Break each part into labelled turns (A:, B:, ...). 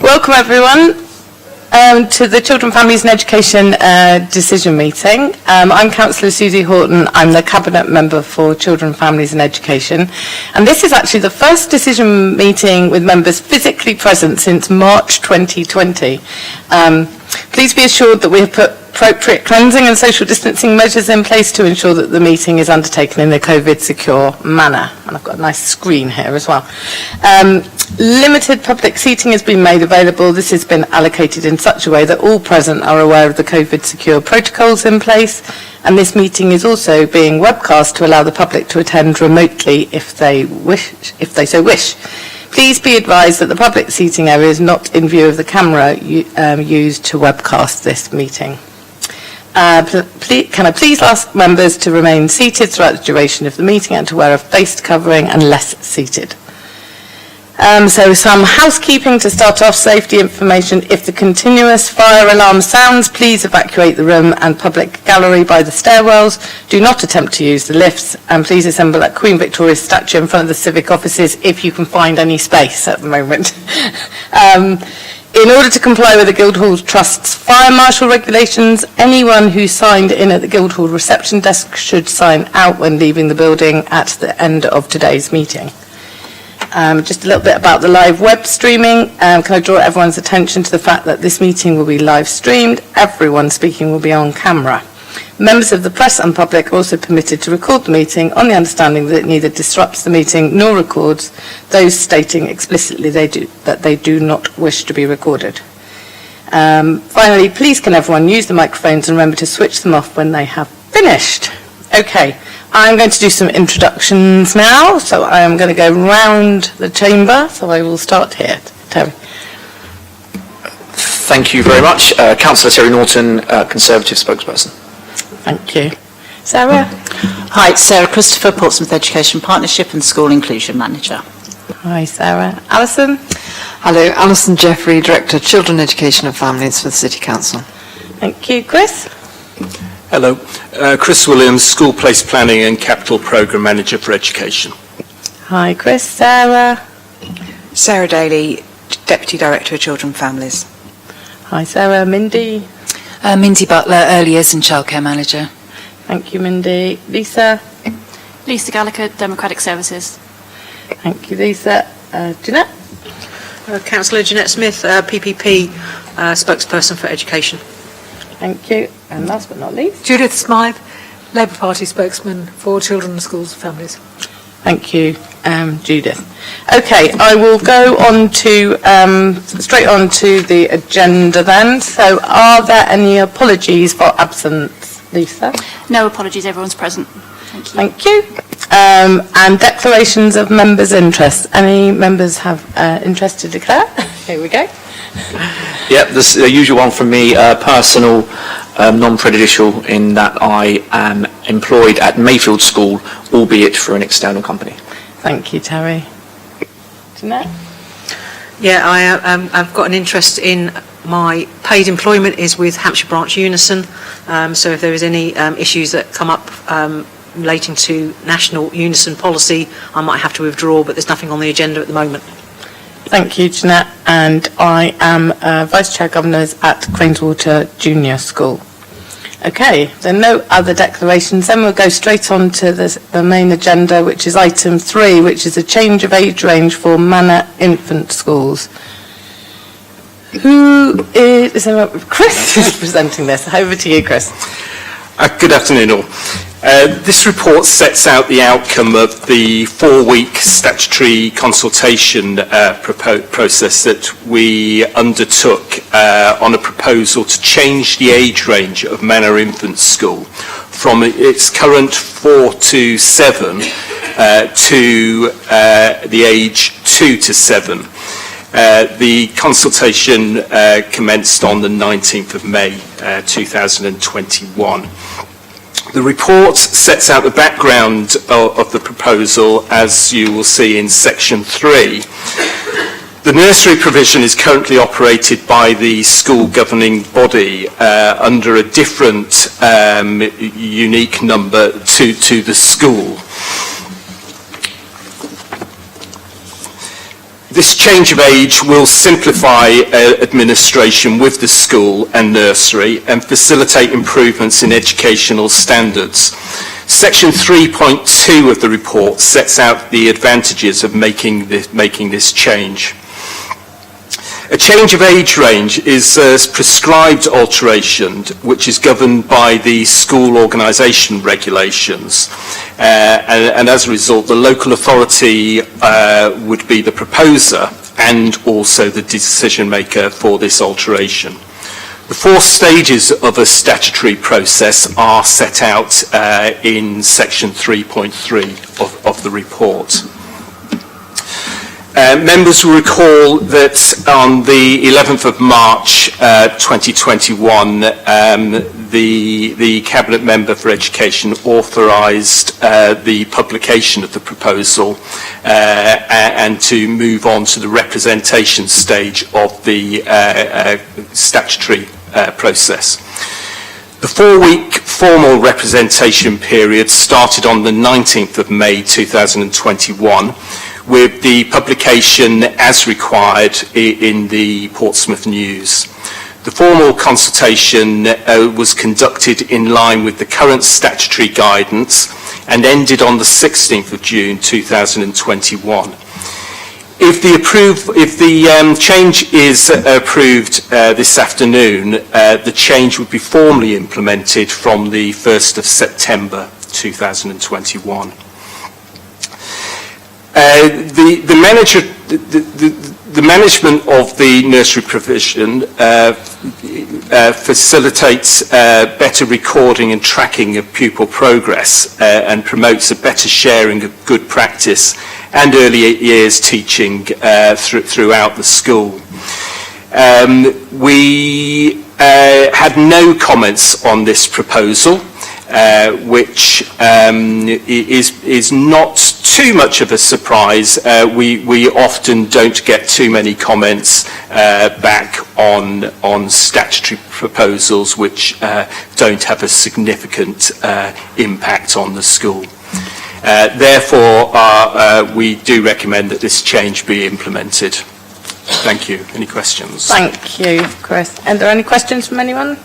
A: Welcome everyone to the Children, Families and Education decision meeting. I'm Councillor Susie Horton. I'm the Cabinet Member for Children, Families and Education. And this is actually the first decision meeting with members physically present since March 2020. Please be assured that we have put appropriate cleansing and social distancing measures in place to ensure that the meeting is undertaken in a COVID secure manner. And I've got a nice screen here as well. Limited public seating has been made available. This has been allocated in such a way that all present are aware of the COVID secure protocols in place. And this meeting is also being webcast to allow the public to attend remotely if they so wish. Please be advised that the public seating area is not in view of the camera used to webcast this meeting. Can I please ask members to remain seated throughout the duration of the meeting and to wear a face covering unless seated. So some housekeeping to start off, safety information. If the continuous fire alarm sounds, please evacuate the room and public gallery by the stairwells. Do not attempt to use the lifts, and please assemble at Queen Victoria's statue in front of the civic offices if you can find any space at the moment. In order to comply with the Guildhall Trust's fire marshal regulations, anyone who signed in at the Guildhall reception desk should sign out when leaving the building at the end of today's meeting. Just a little bit about the live web streaming. Can I draw everyone's attention to the fact that this meeting will be live streamed? Everyone speaking will be on camera. Members of the press and public are also permitted to record the meeting on the understanding that it neither disrupts the meeting nor records those stating explicitly that they do not wish to be recorded. Finally, please can everyone use the microphones and remember to switch them off when they have finished. Okay, I'm going to do some introductions now, so I am going to go round the chamber, so I will start here. Terry.
B: Thank you very much. Councillor Terry Norton, Conservative spokesperson.
A: Thank you. Sarah?
C: Hi, Sarah Christopher, Portsmouth Education Partnership and School Inclusion Manager.
A: Hi, Sarah. Alison?
D: Hello, Alison Jeffrey, Director, Children, Education and Families for the City Council.
A: Thank you. Chris?
E: Hello, Chris Williams, School Place Planning and Capital Programme Manager for Education.
A: Hi, Chris. Sarah?
F: Sarah Daly, Deputy Director of Children and Families.
A: Hi, Sarah. Mindy?
G: Mindy Butler, Early Years and Childcare Manager.
A: Thank you, Mindy. Lisa?
H: Lisa Gallagher, Democratic Services.
A: Thank you, Lisa. Jeanette?
I: Councillor Jeanette Smith, PPP spokesperson for Education.
A: Thank you. And last but not least?
J: Judith Smythe, Labour Party spokesman for Children, Schools and Families.
A: Thank you, Judith. Okay, I will go on to straight on to the agenda then. So are there any apologies for absence, Lisa?
H: No apologies, everyone's present. Thank you.
A: Thank you. And declarations of members' interest. Any members have interest to declare? Here we go.
B: Yep, the usual one from me, personal, non-prejudicial in that I am employed at Mayfield School, albeit for an external company.
A: Thank you, Terry. Jeanette?
I: Yeah, I've got an interest in my paid employment is with Hampshire Branch Unison, so if there is any issues that come up relating to national unison policy, I might have to withdraw, but there's nothing on the agenda at the moment.
A: Thank you, Jeanette. And I am Vice Chair Governors at Craneswater Junior School. Okay, there are no other declarations. Then we'll go straight on to the main agenda, which is item 3, which is a change of age range for Manor Infant Schools. Chris is presenting this. Over to you, Chris.
E: Good afternoon all. This report sets out the outcome of the 4-week statutory consultation process that we undertook on a proposal to change the age range of Manor Infant School from its current 4 to 7 to the age 2 to 7. The consultation commenced on the 19th of May 2021. The report sets out the background of the proposal, as you will see in section 3. The nursery provision is currently operated by the school governing body under a different unique number to the school. This change of age will simplify administration with the school and nursery and facilitate improvements in educational standards. Section 3.2 of the report sets out the advantages of making this change. A change of age range is a prescribed alteration which is governed by the school organisation regulations, and as a result the local authority would be the proposer and also the decision maker for this alteration. The 4 stages of a statutory process are set out in section 3.3 of the report. Members will recall that on the 11th of March 2021, the Cabinet Member for Education authorised the publication of the proposal and to move on to the representation stage of the statutory process. The 4-week formal representation period started on the 19th of May 2021, with the publication as required in the Portsmouth News. The formal consultation was conducted in line with the current statutory guidance and ended on the 16th of June 2021. If the change is approved this afternoon, the change would be formally implemented from the 1st of September 2021. The management of the nursery provision facilitates better recording and tracking of pupil progress and promotes a better sharing of good practice and early years teaching throughout the school. We had no comments on this proposal, which is not too much of a surprise. We often don't get too many comments back on statutory proposals which don't have a significant impact on the school. Therefore, we do recommend that this change be implemented. Thank you. Any questions?
A: Thank you, Chris. Are there any questions from anyone?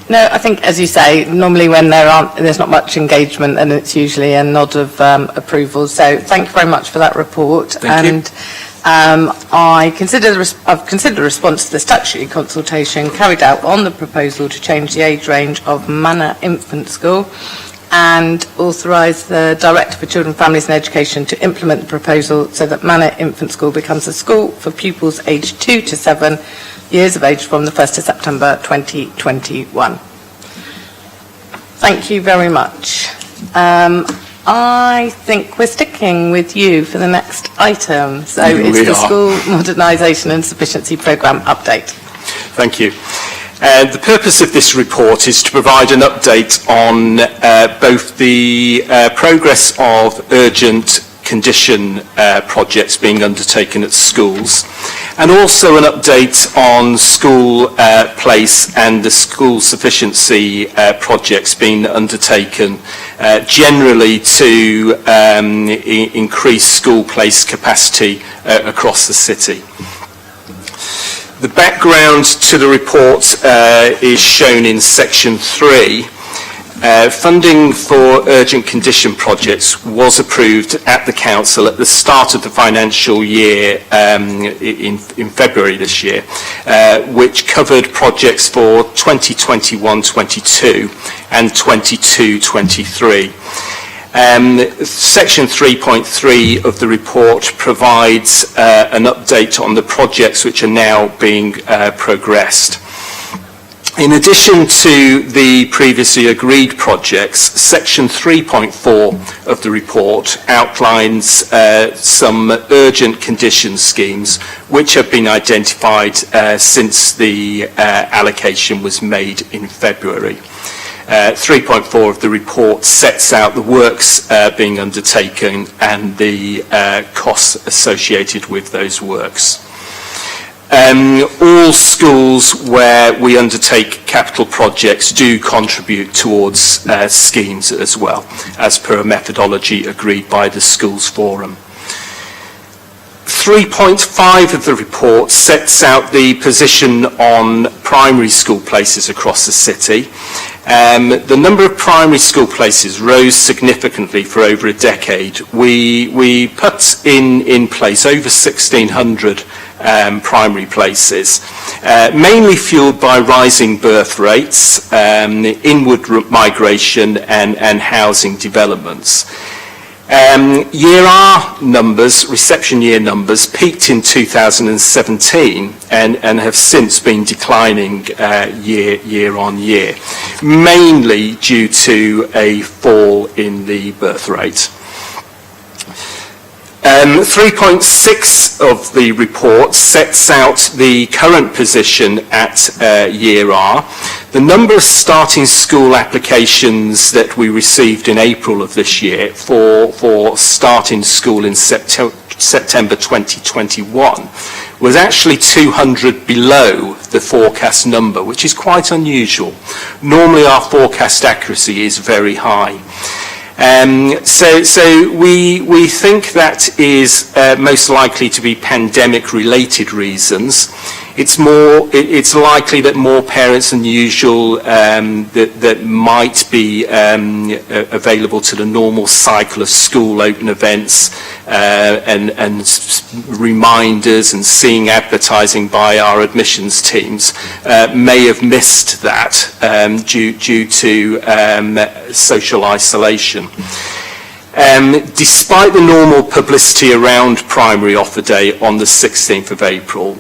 A: No, I think, as you say, normally when there's not much engagement, and it's usually a nod of approval. So thank you very much for that report.
E: Thank you.
A: I've considered a response to the statutory consultation carried out on the proposal to change the age range of Manor Infant School, and authorise the Director for Children, Families and Education to implement the proposal so that Manor Infant School becomes a school for pupils aged 2 to 7 years of age from the 1st of September 2021. Thank you very much. I think we're sticking with you for the next item. So it's the School Modernisation and Sufficiency Programme update.
E: Thank you. The purpose of this report is to provide an update on both the progress of urgent condition projects being undertaken at schools, and also an update on school place and the school sufficiency projects being undertaken generally to increase school place capacity across the city. The background to the report is shown in section 3. Funding for urgent condition projects was approved at the council at the start of the financial year in February this year, which covered projects for 2021-22 and 22-23. Section 3.3 of the report provides an update on the projects which are now being progressed. In addition to the previously agreed projects, Section 3.4 of the report outlines some urgent condition schemes which have been identified since the allocation was made in February. 3.4 of the report sets out the works being undertaken and the costs associated with those works. All schools where we undertake capital projects do contribute towards schemes as well, as per a methodology agreed by the Schools Forum. 3.5 of the report sets out the position on primary school places across the city. The number of primary school places rose significantly for over a decade. We put in place over 1,600 primary places, mainly fueled by rising birth rates, inward migration and housing developments. Year R numbers, reception year numbers, peaked in 2017 and have since been declining year on year, mainly due to a fall in the birth rate. 3.6 of the report sets out the current position at Year R. The number of starting school applications that we received in April of this year for starting school in September 2021 was actually 200 below the forecast number, which is quite unusual. Normally our forecast accuracy is very high. So we think that is most likely to be pandemic-related reasons. It's likely that more parents than usual that might be available to the normal cycle of school open events and reminders and seeing advertising by our admissions teams may have missed that due to social isolation. Despite the normal publicity around Primary Offer Day on the 16th of April,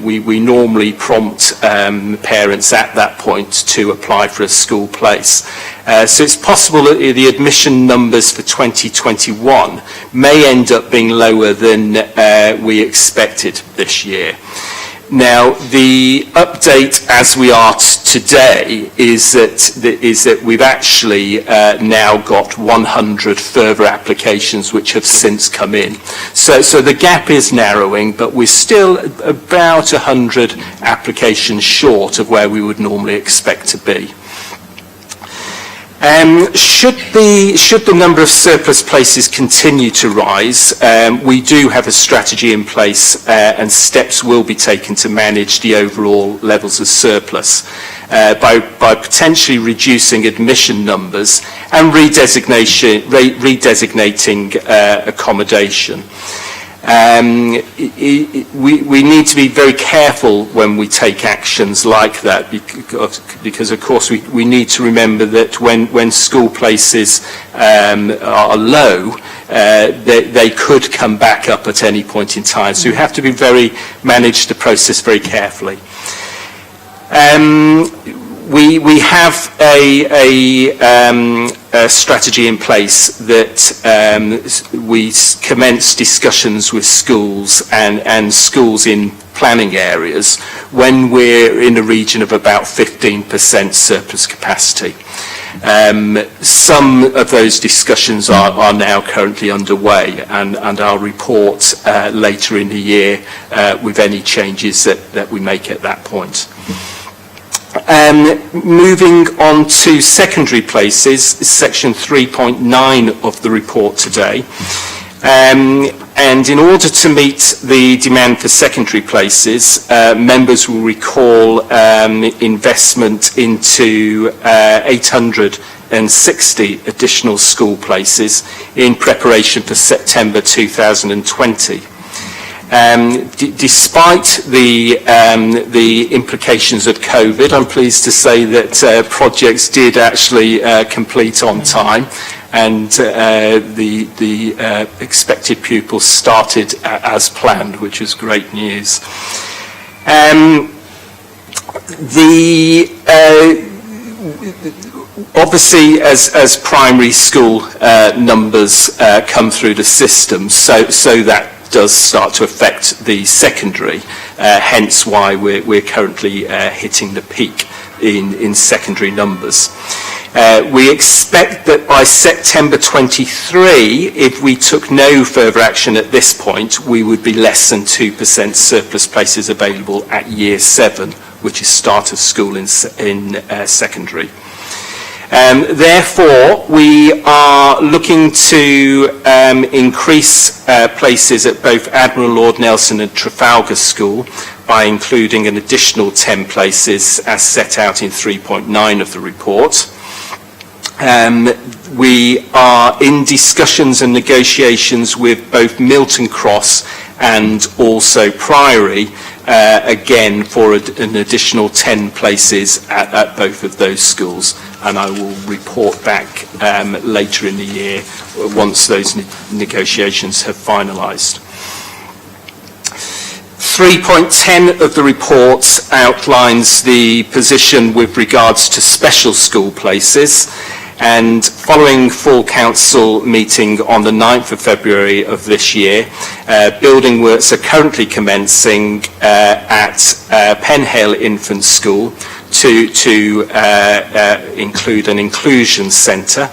E: we normally prompt parents at that point to apply for a school place. So it's possible that the admission numbers for 2021 may end up being lower than we expected this year. Now, the update as we are today is that we've actually now got 100 further applications which have since come in. So the gap is narrowing, but we're still about 100 applications short of where we would normally expect to be. Should the number of surplus places continue to rise, we do have a strategy in place and steps will be taken to manage the overall levels of surplus by potentially reducing admission numbers and redesignating accommodation. We need to be very careful when we take actions like that because of course we need to remember that when school places are low, they could come back up at any point in time. So you have to manage the process very carefully. We have a strategy in place that we commence discussions with schools and schools in planning areas when we're in a region of about 15% surplus capacity. Some of those discussions are now currently underway and I'll report later in the year with any changes that we make at that point. Moving on to secondary places, section 3.9 of the report today. And in order to meet the demand for secondary places, members will recall investment into 860 additional school places in preparation for September 2020. Despite the implications of COVID, I'm pleased to say that projects did actually complete on time, and the expected pupils started as planned, which is great news. Obviously, as primary school numbers come through the system, so that does start to affect the secondary, hence why we're currently hitting the peak in secondary numbers. We expect that by September 23, if we took no further action at this point, we would be less than 2% surplus places available at Year 7, which is start of school in secondary. Therefore, we are looking to increase places at both Admiral Lord Nelson and Trafalgar School by including an additional 10 places as set out in 3.9 of the report. We are in discussions and negotiations with both Milton Cross and also Priory, again for an additional 10 places at both of those schools, and I will report back later in the year once those negotiations have finalised. 3.10 of the report outlines the position with regards to special school places, and following full council meeting on the 9th of February of this year, building works are currently commencing at Penhale Infant School to include an inclusion centre,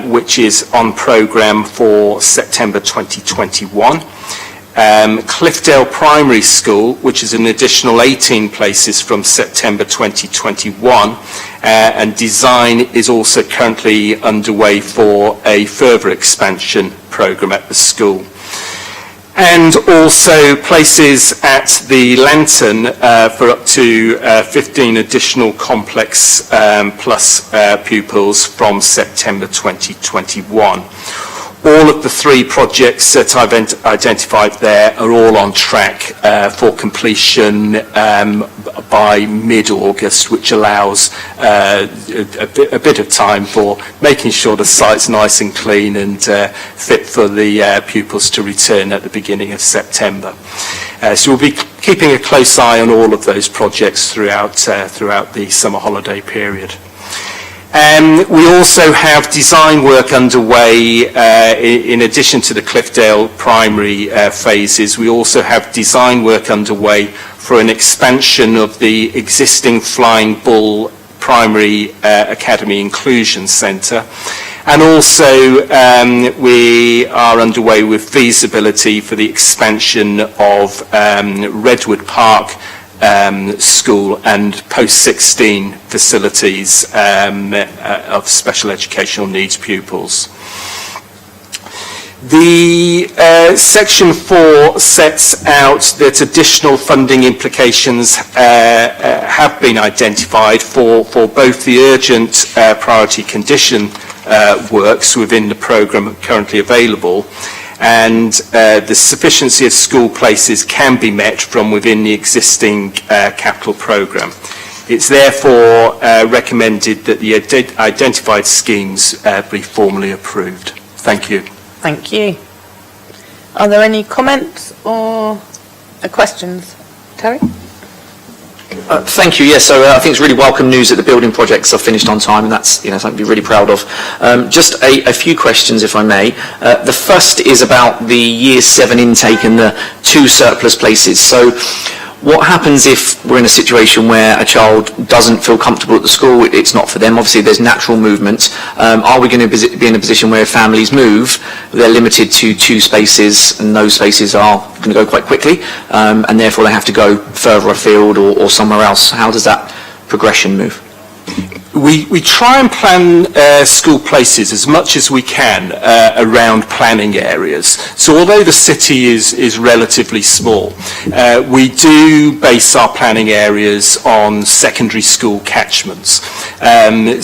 E: which is on programme for September 2021. Cliffdale Primary School, which is an additional 18 places from September 2021, and design is also currently underway for a further expansion programme at the school. And also places at the Lantern for up to 15 additional complex plus pupils from September 2021. All of the 3 projects that I've identified there are all on track for completion by mid-August, which allows a bit of time for making sure the site's nice and clean and fit for the pupils to return at the beginning of September. So we'll be keeping a close eye on all of those projects throughout the summer holiday period. We also have design work underway in addition to the Cliffdale primary phases. We also have design work underway for an expansion of the existing Flying Bull Primary Academy Inclusion Centre. And also we are underway with feasibility for the expansion of Redwood Park school and post-16 facilities of special educational needs pupils. The Section 4 sets out that additional funding implications have been identified for both the urgent priority condition works within the programme currently available, and the sufficiency of school places can be met from within the existing capital programme. It's therefore recommended that the identified schemes be formally approved. Thank you.
A: Thank you. Are there any comments or questions? Terry?
B: Thank you. Yes, so I think it's really welcome news that the building projects are finished on time, and that's something to be really proud of. Just a few questions, if I may. The first is about the Year 7 intake and the 2 surplus places. So what happens if we're in a situation where a child doesn't feel comfortable at the school, it's not for them, obviously there's natural movement. Are we going to be in a position where if families move, they're limited to 2 spaces and those spaces are going to go quite quickly and therefore they have to go further afield or somewhere else? How does that progression move?
E: We try and plan school places as much as we can around planning areas. So although the city is relatively small, we do base our planning areas on secondary school catchments.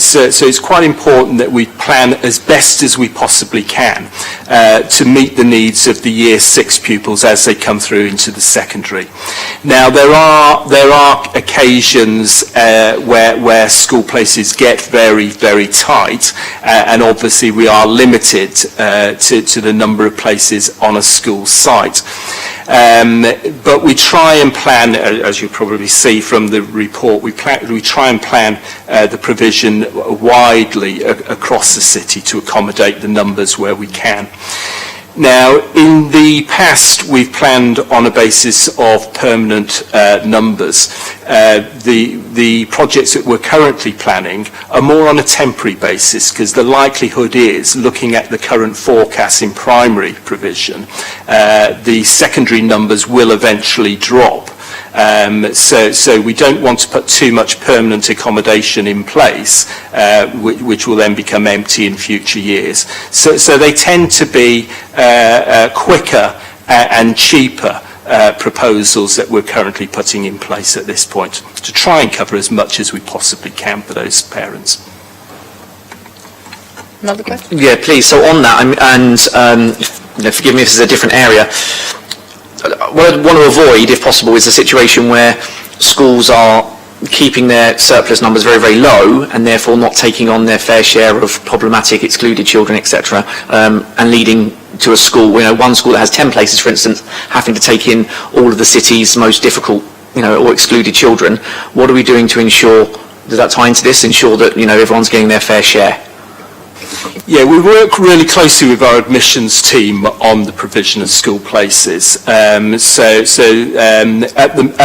E: So it's quite important that we plan as best as we possibly can to meet the needs of the Year 6 pupils as they come through into the secondary. Now there are occasions where school places get very, very tight, and obviously we are limited to the number of places on a school site. But we try and plan, as you probably see from the report, we try and plan the provision widely across the city to accommodate the numbers where we can. Now, in the past, we've planned on a basis of permanent numbers. The projects that we're currently planning are more on a temporary basis because the likelihood is, looking at the current forecast in primary provision, the secondary numbers will eventually drop. So we don't want to put too much permanent accommodation in place, which will then become empty in future years. So they tend to be quicker and cheaper proposals that we're currently putting in place at this point to try and cover as much as we possibly can for those parents.
A: Another question?
B: Yeah, please. So on that, forgive me if this is a different area, what I want to avoid, if possible, is a situation where schools are keeping their surplus numbers very, very low and therefore not taking on their fair share of problematic excluded children, etc., and leading to a school, one school that has 10 places, for instance, having to take in all of the city's most difficult, or excluded children. What are we doing to ensure, does that tie into this, ensure that, everyone's getting their fair share?
E: Yeah, we work really closely with our admissions team on the provision of school places. At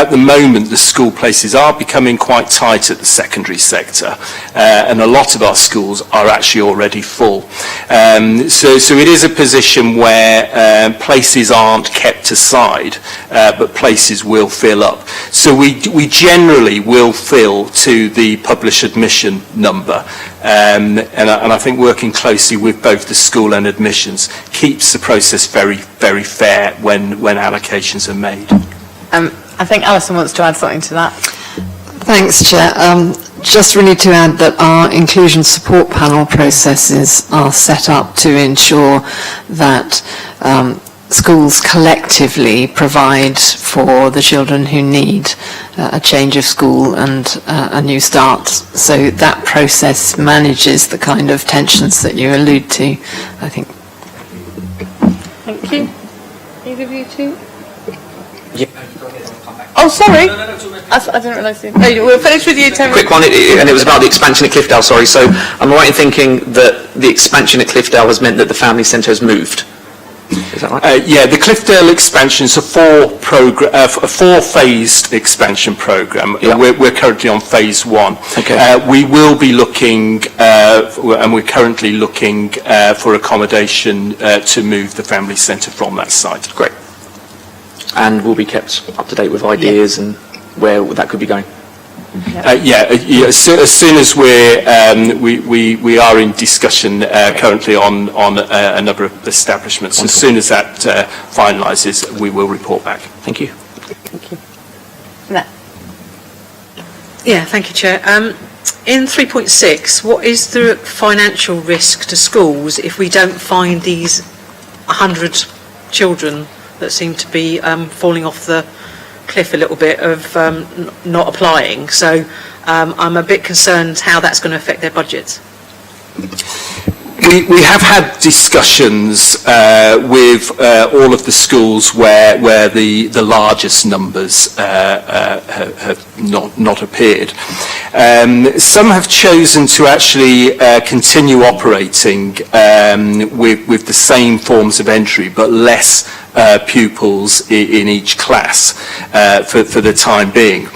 E: the moment, the school places are becoming quite tight at the secondary sector, and a lot of our schools are actually already full. So it is a position where places aren't kept aside, but places will fill up. So we generally will fill to the published admission number, and I think working closely with both the school and admissions keeps the process very, very fair when allocations are made.
A: I think Alison wants to add something to that.
D: Thanks, Chair. Just really to add that our inclusion support panel processes are set up to ensure that schools collectively provide for the children who need a change of school and a new start. So that process manages the kind of tensions that you allude to, I think.
A: Thank you. Either of you two?
B: Yeah.
A: Oh, sorry. I didn't realise you. No, we'll finish with you, Tony.
B: Quick one, and it was about the expansion at Cliffdale, sorry. So am I right in thinking that the expansion at Cliffdale has meant that the family centre has moved? Is that right?
E: Yeah, the Cliffdale expansion is a four-phased expansion programme.
B: Yeah.
E: We're currently on phase one.
B: Okay.
E: We will be looking, and we're currently looking for accommodation to move the family centre from that site.
B: Great. And we'll be kept up to date with ideas and where that could be going.
E: As soon as we are in discussion currently on a number of establishments. Wonderful. As soon as that finalises, we will report back.
B: Thank you.
A: Thank you. No.
I: Yeah, thank you, Chair. In 3.6, what is the financial risk to schools if we don't find these 100 children that seem to be falling off the cliff a little bit of not applying? So I'm a bit concerned how that's going to affect their budgets.
E: We have had discussions with all of the schools where the largest numbers have not appeared. Some have chosen to actually continue operating with the same forms of entry, but less pupils in each class for the time being.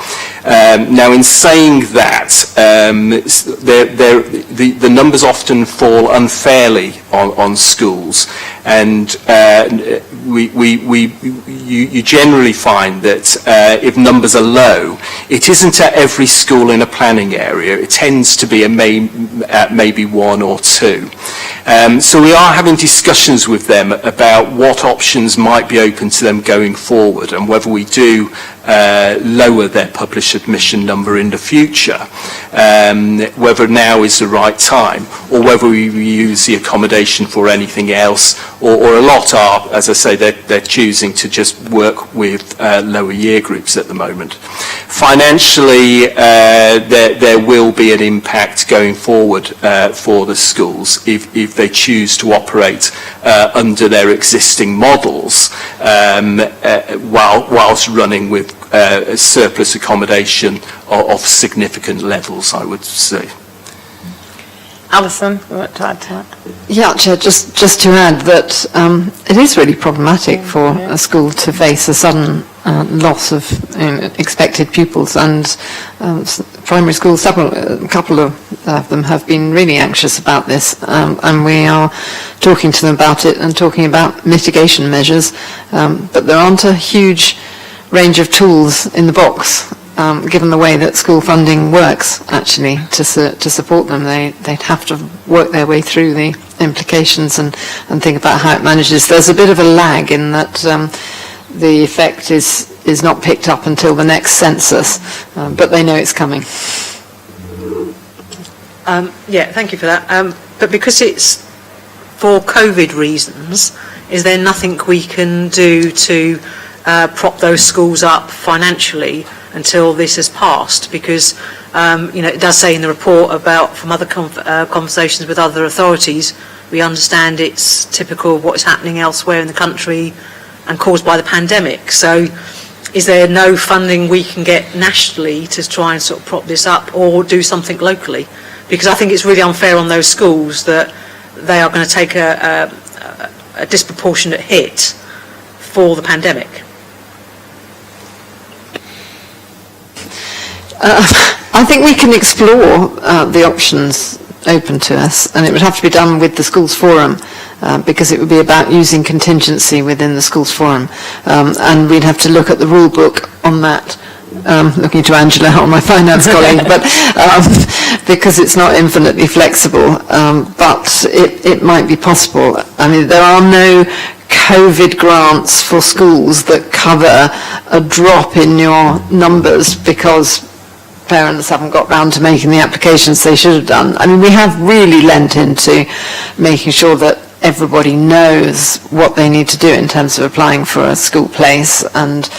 E: Now, in saying that, the numbers often fall unfairly on schools, and you generally find that if numbers are low, it isn't at every school in a planning area. It tends to be at maybe one or two. So we are having discussions with them about what options might be open to them going forward, and whether we do lower their published admission number in the future, whether now is the right time, or whether we use the accommodation for anything else, or a lot are, as I say, they're choosing to just work with lower year groups at the moment. Financially, there will be an impact going forward for the schools if they choose to operate under their existing models whilst running with surplus accommodation of significant levels, I would say.
A: Alison, you want to add to that?
D: Yeah, Chair, just to add that it is really problematic for a school to face a sudden loss of expected pupils, and primary schools, a couple of them have been really anxious about this, and we are talking to them about it and talking about mitigation measures, but there aren't a huge range of tools in the box, given the way that school funding works, actually, to support them. They'd have to work their way through the implications and think about how it manages. There's a bit of a lag in that the effect is not picked up until the next census, but they know it's coming.
I: Yeah, thank you for that. But because it's for COVID reasons, is there nothing we can do to prop those schools up financially until this has passed? Because it does say in the report about, from other conversations with other authorities, we understand it's typical of what is happening elsewhere in the country and caused by the pandemic. So is there no funding we can get nationally to try and sort of prop this up or do something locally? Because I think it's really unfair on those schools that they are going to take a disproportionate hit for the pandemic.
D: I think we can explore the options open to us, and it would have to be done with the schools forum, because it would be about using contingency within the schools forum, and we'd have to look at the rule book on that. Looking to Angela, or my finance colleague, but because it's not infinitely flexible, but it might be possible. I mean, there are no COVID grants for schools that cover a drop in your numbers because parents haven't got round to making the applications they should have done. I mean, we have really lent into making sure that everybody knows what they need to do in terms of applying for a school place, and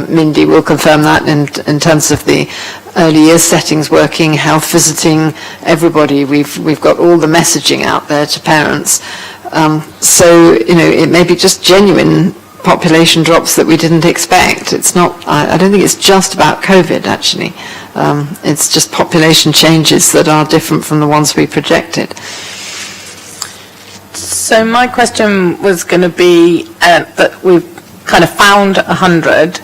D: Mindy will confirm that in terms of the early years settings working, health visiting, everybody. We've got all the messaging out there to parents. So, it may be just genuine population drops that we didn't expect. It's not, I don't think it's just about COVID, actually. It's just population changes that are different from the ones we projected.
A: So my question was going to be that we've kind of found 100.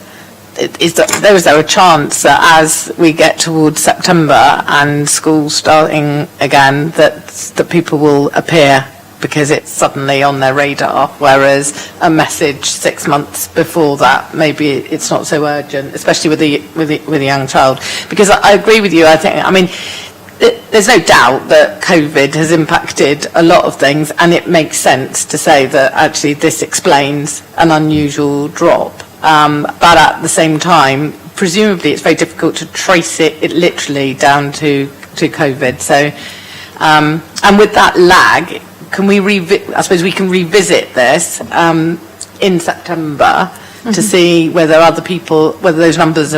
A: Is there a chance that as we get towards September and schools starting again, that people will appear because it's suddenly on their radar, whereas a message 6 months before that, maybe it's not so urgent, especially with a young child? Because I agree with you. There's no doubt that COVID has impacted a lot of things, and it makes sense to say that actually this explains an unusual drop. But at the same time, presumably it's very difficult to trace it literally down to COVID. So, and with that lag, I suppose we can revisit this in September to see whether whether those numbers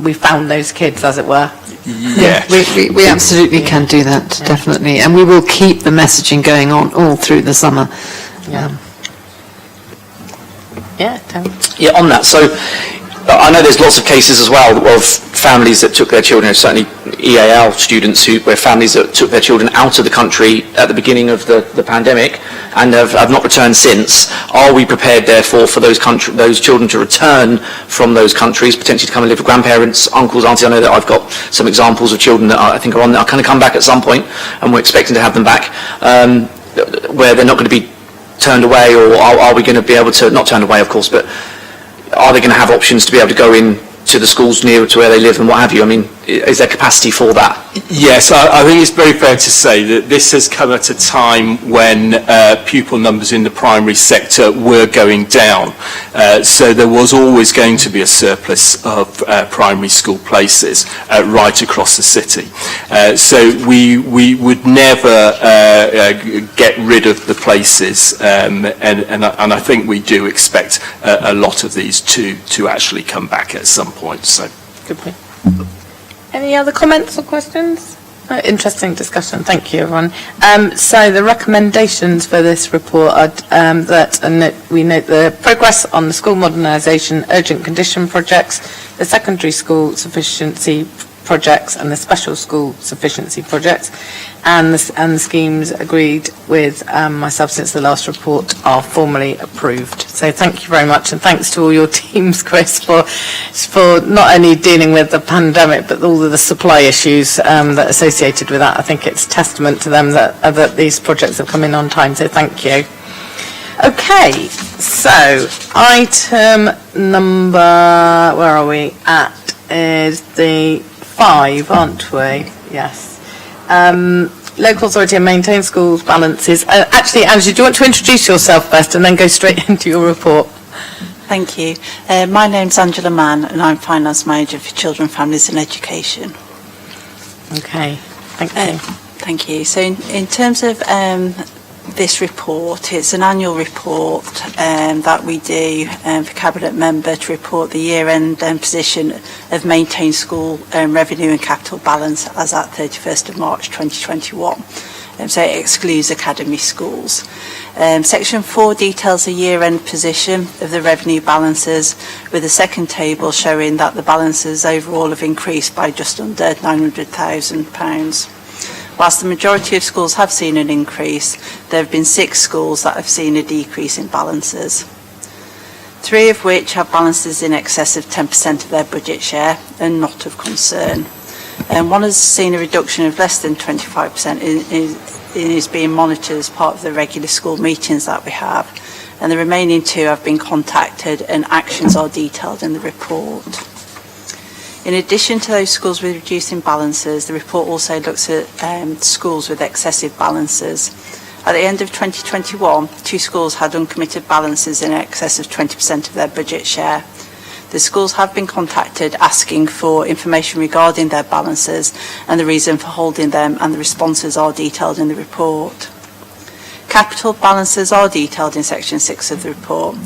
A: we found those kids, as it were.
E: Yeah.
D: We absolutely can do that, definitely. And we will keep the messaging going on all through the summer.
B: Yeah, on that. So I know there's lots of cases as well of families that took their children, certainly EAL students where families that took their children out of the country at the beginning of the pandemic and have not returned since. Are we prepared, therefore, for those children to return from those countries, potentially to come and live with grandparents, uncles, aunties? I know that I've got some examples of children that I think are going to come back at some point, and we're expecting to have them back, where they're not going to be turned away, or are we going to be able to, not turned away, of course, but are they going to have options to be able to go in to the schools nearer to where they live and what have you? I mean, is there capacity for that?
E: Yes, I think it's very fair to say that this has come at a time when pupil numbers in the primary sector were going down. So there was always going to be a surplus of primary school places right across the city. So we would never get rid of the places, and I think we do expect a lot of these to actually come back at some point. So.
A: Good point. Any other comments or questions? Interesting discussion. Thank you, everyone. So the recommendations for this report are we note the progress on the school modernisation urgent condition projects, the secondary school sufficiency projects and the special school sufficiency projects, and the schemes agreed with myself since the last report are formally approved. So thank you very much, and thanks to all your teams, Chris, for not only dealing with the pandemic but all of the supply issues that are associated with that. I think it's testament to them that these projects have come in on time, so thank you. Okay, so item number, where are we at, is the 5, aren't we? Yes. Local authority and maintain schools balances. Actually, Angie, do you want to introduce yourself first and then go straight into your report?
C: Thank you. My name's Angela Mann and I'm Finance Manager for Children, Families and Education.
A: Okay, thank you.
C: Thank you. So in terms of this report, it's an annual report that we do for Cabinet Member to report the year-end position of maintained school revenue and capital balance as at 31st of March 2021. So it excludes academy schools. Section 4 details the year-end position of the revenue balances, with the second table showing that the balances overall have increased by just under £900,000. Whilst the majority of schools have seen an increase, there have been 6 schools that have seen a decrease in balances. 3 of which have balances in excess of 10% of their budget share and not of concern. And one has seen a reduction of less than 25% is being monitored as part of the regular school meetings that we have. And the remaining 2 have been contacted and actions are detailed in the report. In addition to those schools with reducing balances, the report also looks at schools with excessive balances. At the end of 2021, 2 schools had uncommitted balances in excess of 20% of their budget share. The schools have been contacted asking for information regarding their balances and the reason for holding them, and the responses are detailed in the report. Capital balances are detailed in section 6 of the report.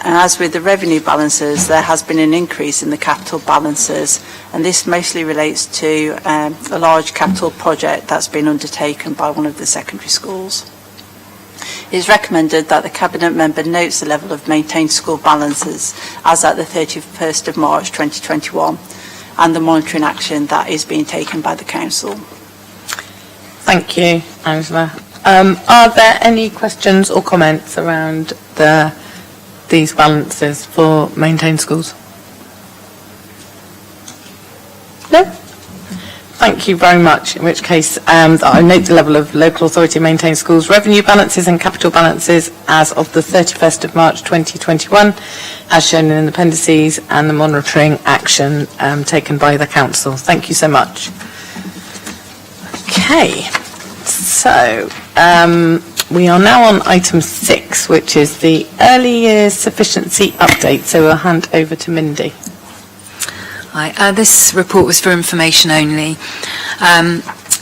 C: And as with the revenue balances, there has been an increase in the capital balances, and this mostly relates to a large capital project that's been undertaken by one of the secondary schools. It is recommended that the Cabinet Member notes the level of maintained school balances as at the 31st of March 2021 and the monitoring action that is being taken by the Council.
A: Thank you, Angela. Are there any questions or comments around these balances for maintained schools? No? Thank you very much, in which case I note the level of local authority maintained schools revenue balances and capital balances as of the 31st of March 2021, as shown in the appendices, and the monitoring action taken by the Council. Thank you so much. Okay, so we are now on item 6, which is the early years sufficiency update. So we'll hand over to Mindy.
G: Hi, this report was for information only.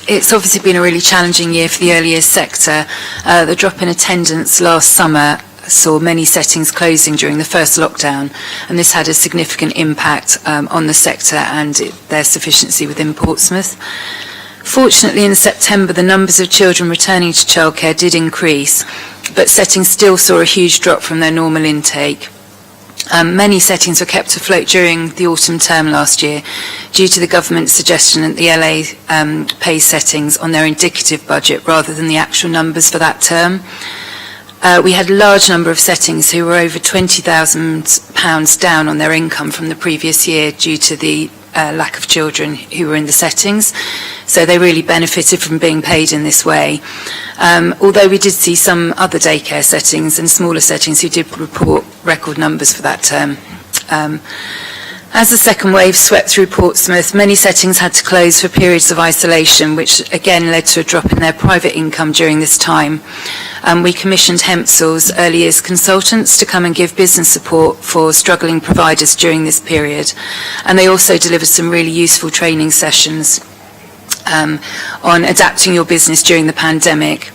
G: It's obviously been a really challenging year for the early years sector. The drop in attendance last summer saw many settings closing during the first lockdown, and this had a significant impact on the sector and their sufficiency within Portsmouth. Fortunately, in September, the numbers of children returning to childcare did increase, but settings still saw a huge drop from their normal intake. Many settings were kept afloat during the autumn term last year due to the government's suggestion that the LA pays settings on their indicative budget rather than the actual numbers for that term. We had a large number of settings who were over £20,000 down on their income from the previous year due to the lack of children who were in the settings, so they really benefited from being paid in this way. Although we did see some other daycare settings and smaller settings who did report record numbers for that term. As the second wave swept through Portsmouth, many settings had to close for periods of isolation, which again led to a drop in their private income during this time. We commissioned Hempsall's early years consultants to come and give business support for struggling providers during this period, and they also delivered some really useful training sessions on adapting your business during the pandemic.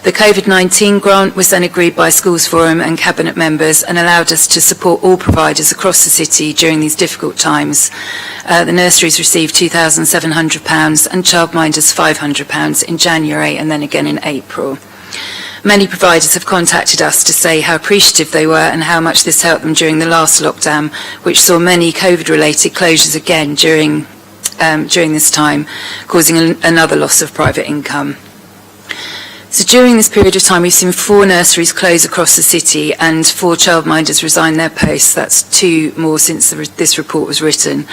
G: The COVID-19 grant was then agreed by Schools Forum and Cabinet members and allowed us to support all providers across the city during these difficult times. The nurseries received £2,700 and childminders £500 in January and then again in April. Many providers have contacted us to say how appreciative they were and how much this helped them during the last lockdown, which saw many COVID-related closures again during this time, causing another loss of private income. So during this period of time, we've seen 4 nurseries close across the city and 4 childminders resign their posts. That's 2 more since this report was written.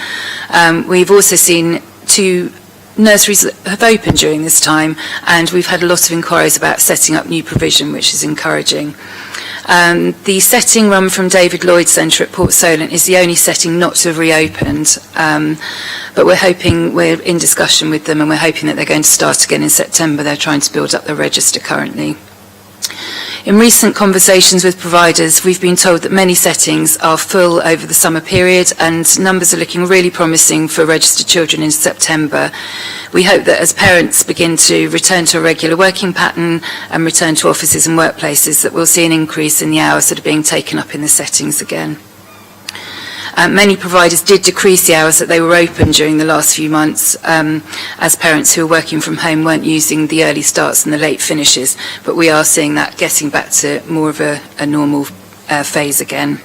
G: We've also seen 2 nurseries that have opened during this time, and we've had a lot of inquiries about setting up new provision, which is encouraging. The setting run from David Lloyd Centre at Port Solent is the only setting not to have reopened, but we're in discussion with them and we're hoping that they're going to start again in September. They're trying to build up the register currently. In recent conversations with providers, we've been told that many settings are full over the summer period and numbers are looking really promising for registered children in September. We hope that as parents begin to return to a regular working pattern and return to offices and workplaces, that we'll see an increase in the hours that are being taken up in the settings again. Many providers did decrease the hours that they were open during the last few months, as parents who were working from home weren't using the early starts and the late finishes, but we are seeing that getting back to more of a normal phase again.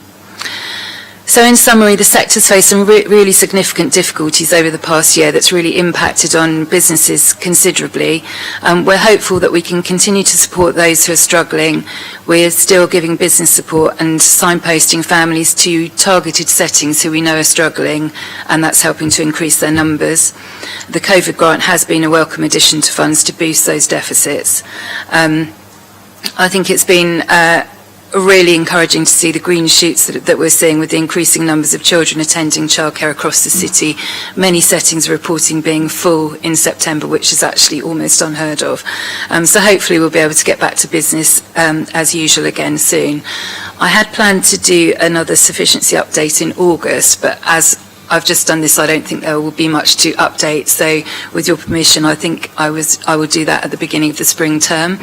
G: So in summary, the sector's faced some really significant difficulties over the past year that's really impacted on businesses considerably. We're hopeful that we can continue to support those who are struggling. We're still giving business support and signposting families to targeted settings who we know are struggling, and that's helping to increase their numbers. The COVID grant has been a welcome addition to funds to boost those deficits. I think it's been really encouraging to see the green shoots that we're seeing with the increasing numbers of children attending childcare across the city. Many settings are reporting being full in September, which is actually almost unheard of. So hopefully we'll be able to get back to business as usual again soon. I had planned to do another sufficiency update in August, but as I've just done this, I don't think there will be much to update. So with your permission, I think I will do that at the beginning of the spring term,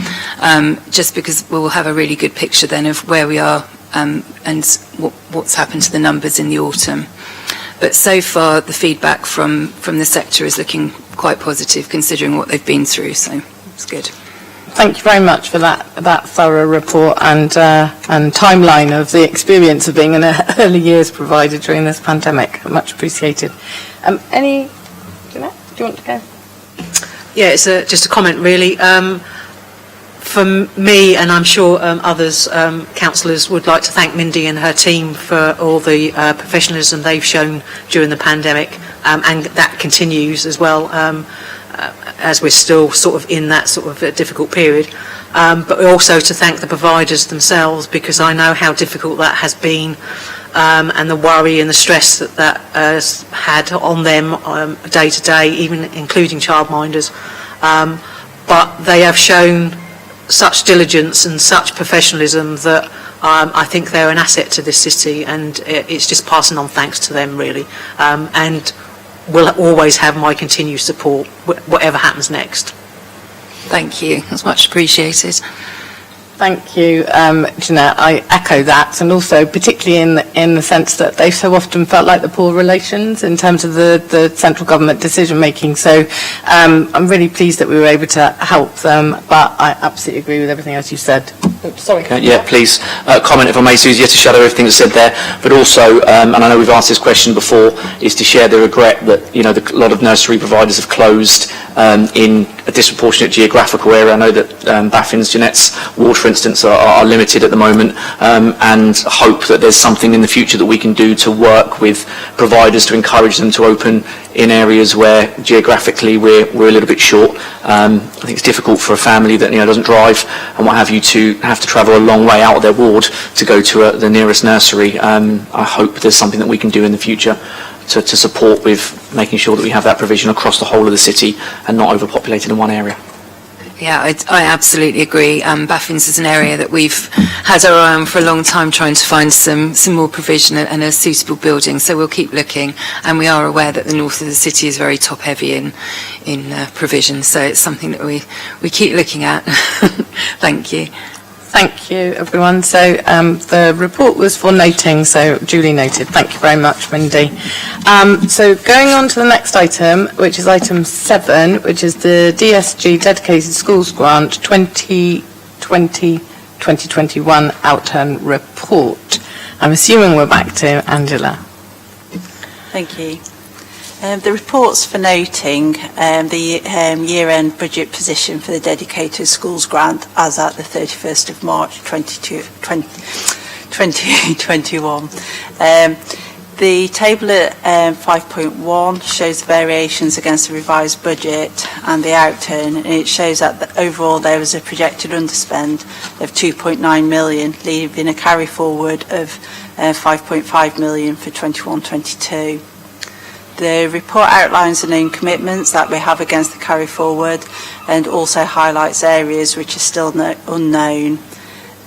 G: just because we'll have a really good picture then of where we are and what's happened to the numbers in the autumn. But so far, the feedback from the sector is looking quite positive considering what they've been through, so it's good.
A: Thank you very much for that thorough report and timeline of the experience of being an early years provider during this pandemic. Much appreciated. Jeanette, do you want to go?
I: Yeah, it's just a comment really. For me, and I'm sure others, councillors would like to thank Mindy and her team for all the professionalism they've shown during the pandemic, and that continues as well. As we're still sort of in that sort of difficult period, but also to thank the providers themselves, because I know how difficult that has been, and the worry and the stress that has had on them day to day, even including childminders. But they have shown such diligence and such professionalism that I think they're an asset to this city, and it's just passing on thanks to them really, and will always have my continued support, whatever happens next.
G: Thank you. That's much appreciated.
A: Thank you, Jeanette. I echo that, and also particularly in the sense that they've so often felt like the poor relations in terms of the central government decision making. So I'm really pleased that we were able to help them, but I absolutely agree with everything else you said. Sorry.
B: Yeah, please comment if I may, Susie, to shadow everything that's said there, but also, and I know we've asked this question before, is to share the regret that a lot of nursery providers have closed in a disproportionate geographical area. I know that Baffin's, Jeanette's ward, for instance, are limited at the moment, and hope that there's something in the future that we can do to work with providers to encourage them to open in areas where geographically we're a little bit short. I think it's difficult for a family that doesn't drive and what have you to have to travel a long way out of their ward to go to the nearest nursery. I hope there's something that we can do in the future to support with making sure that we have that provision across the whole of the city and not overpopulated in one area.
G: Yeah, I absolutely agree. Baffin's is an area that we've had our eye on for a long time, trying to find some more provision and a suitable building. So we'll keep looking, and we are aware that the north of the city is very top heavy in provision. So it's something that we keep looking at. Thank you.
A: Thank you, everyone. So the report was for noting, so duly noted. Thank you very much, Mindy. So going on to the next item, which is item 7, which is the DSG Dedicated Schools Grant 2020-2021 Outturn Report. I'm assuming we're back to Angela.
C: Thank you. The report's for noting the year-end budget position for the Dedicated Schools Grant as at the 31st of March 2021. The table at 5.1 shows the variations against the revised budget and the outturn, and it shows that overall there was a projected underspend of 2.9 million, leaving a carry forward of 5.5 million for 21-22. The report outlines the known commitments that we have against the carry forward and also highlights areas which are still unknown.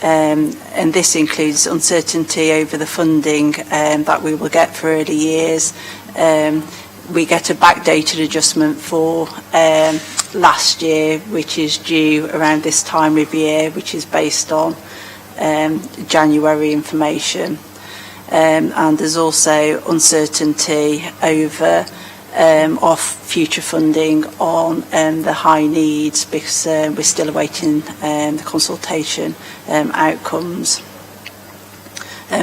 C: And this includes uncertainty over the funding that we will get for early years. We get a backdated adjustment for last year, which is due around this time of year, which is based on January information. And there's also uncertainty over our future funding on the high needs, because we're still awaiting the consultation outcomes,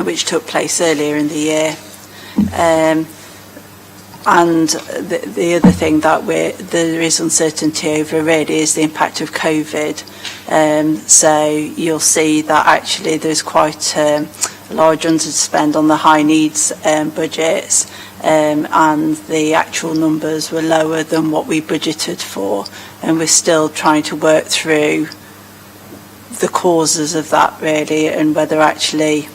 C: which took place earlier in the year. And the other thing that there is uncertainty over really is the impact of COVID. So you'll see that actually there's quite a large underspend on the high needs budgets, and the actual numbers were lower than what we budgeted for, and we're still trying to work through the causes of that really, and whether actually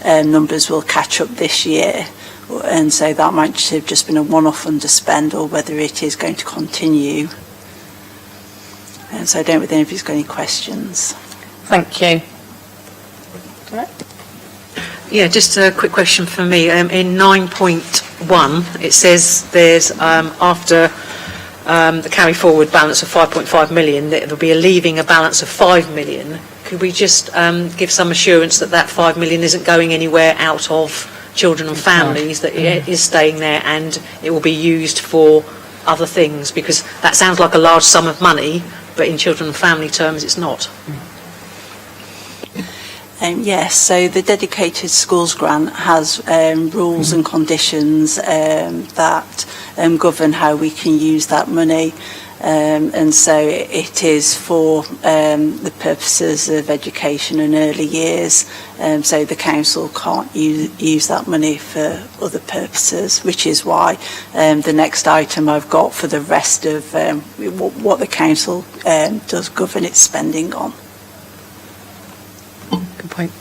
C: numbers will catch up this year, and so that might have just been a one-off underspend, or whether it is going to continue. And so I don't know if anybody's got any questions.
A: Thank you.
I: Yeah, just a quick question for me. In 9.1, it says there's, after the carry forward balance of 5.5 million, there'll be a leaving a balance of 5 million. Could we just give some assurance that that 5 million isn't going anywhere out of children and families, that it is staying there and it will be used for other things? Because that sounds like a large sum of money, but in children and family terms, it's not.
C: Yes, so the Dedicated Schools Grant has rules and conditions that govern how we can use that money, and so it is for the purposes of education and early years, so the council can't use that money for other purposes, which is why the next item I've got for the rest of what the council does govern its spending on.
A: Good point.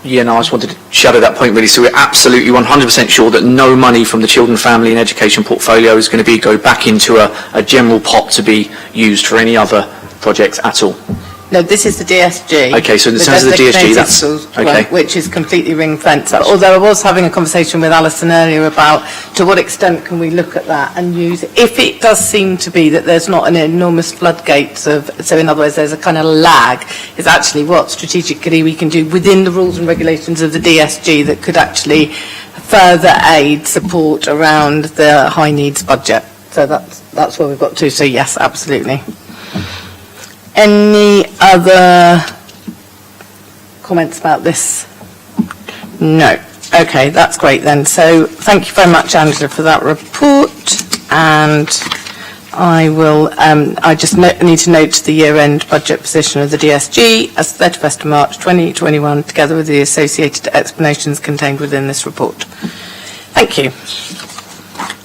B: Yeah, no, I just wanted to shadow that point really. So we're absolutely 100% sure that no money from the Children, Family and Education portfolio is going to go back into a general pot to be used for any other projects at all.
A: No, this is the DSG.
B: Okay, so in terms of the DSG, that's okay.
A: Which is completely ring-fenced. Although I was having a conversation with Alison earlier about to what extent can we look at that and use it. If it does seem to be that there's not an enormous floodgates of, so in other words, there's a kind of lag, is actually what strategically we can do within the rules and regulations of the DSG that could actually further aid support around the high needs budget. So that's where we've got to. So yes, absolutely. Any other comments about this? No. Okay, that's great then. So thank you very much, Angela, for that report. And I will, I just need to note the year-end budget position of the DSG as 31st of March 2021, together with the associated explanations contained within this report. Thank you.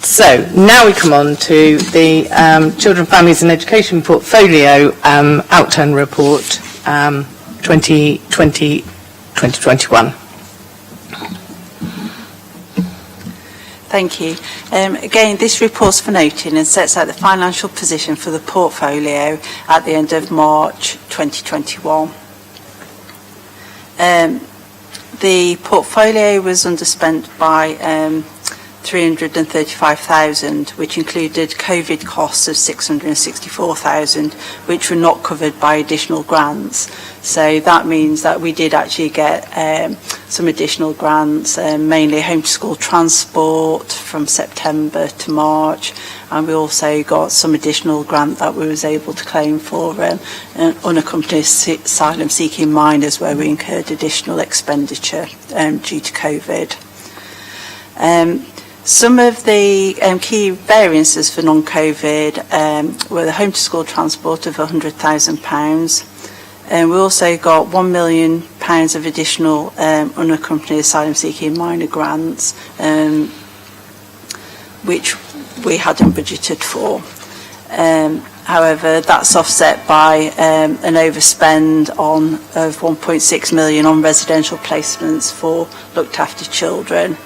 A: So now we come on to the Children, Families and Education Portfolio Outturn Report 2020-2021.
C: Thank you. Again, this report's for noting and sets out the financial position for the portfolio at the end of March 2021. The portfolio was underspent by 335,000, which included COVID costs of 664,000, which were not covered by additional grants. So that means that we did actually get some additional grants, mainly home to school transport from September to March, and we also got some additional grant that we was able to claim for unaccompanied asylum seeking minors, where we incurred additional expenditure due to COVID. Some of the key variances for non-COVID were the home to school transport of £100,000. And we also got £1 million £100 of additional unaccompanied asylum-seeking minor grants, which we hadn't budgeted for. However, that's offset by an overspend of 1.6 million on residential placements for looked after children.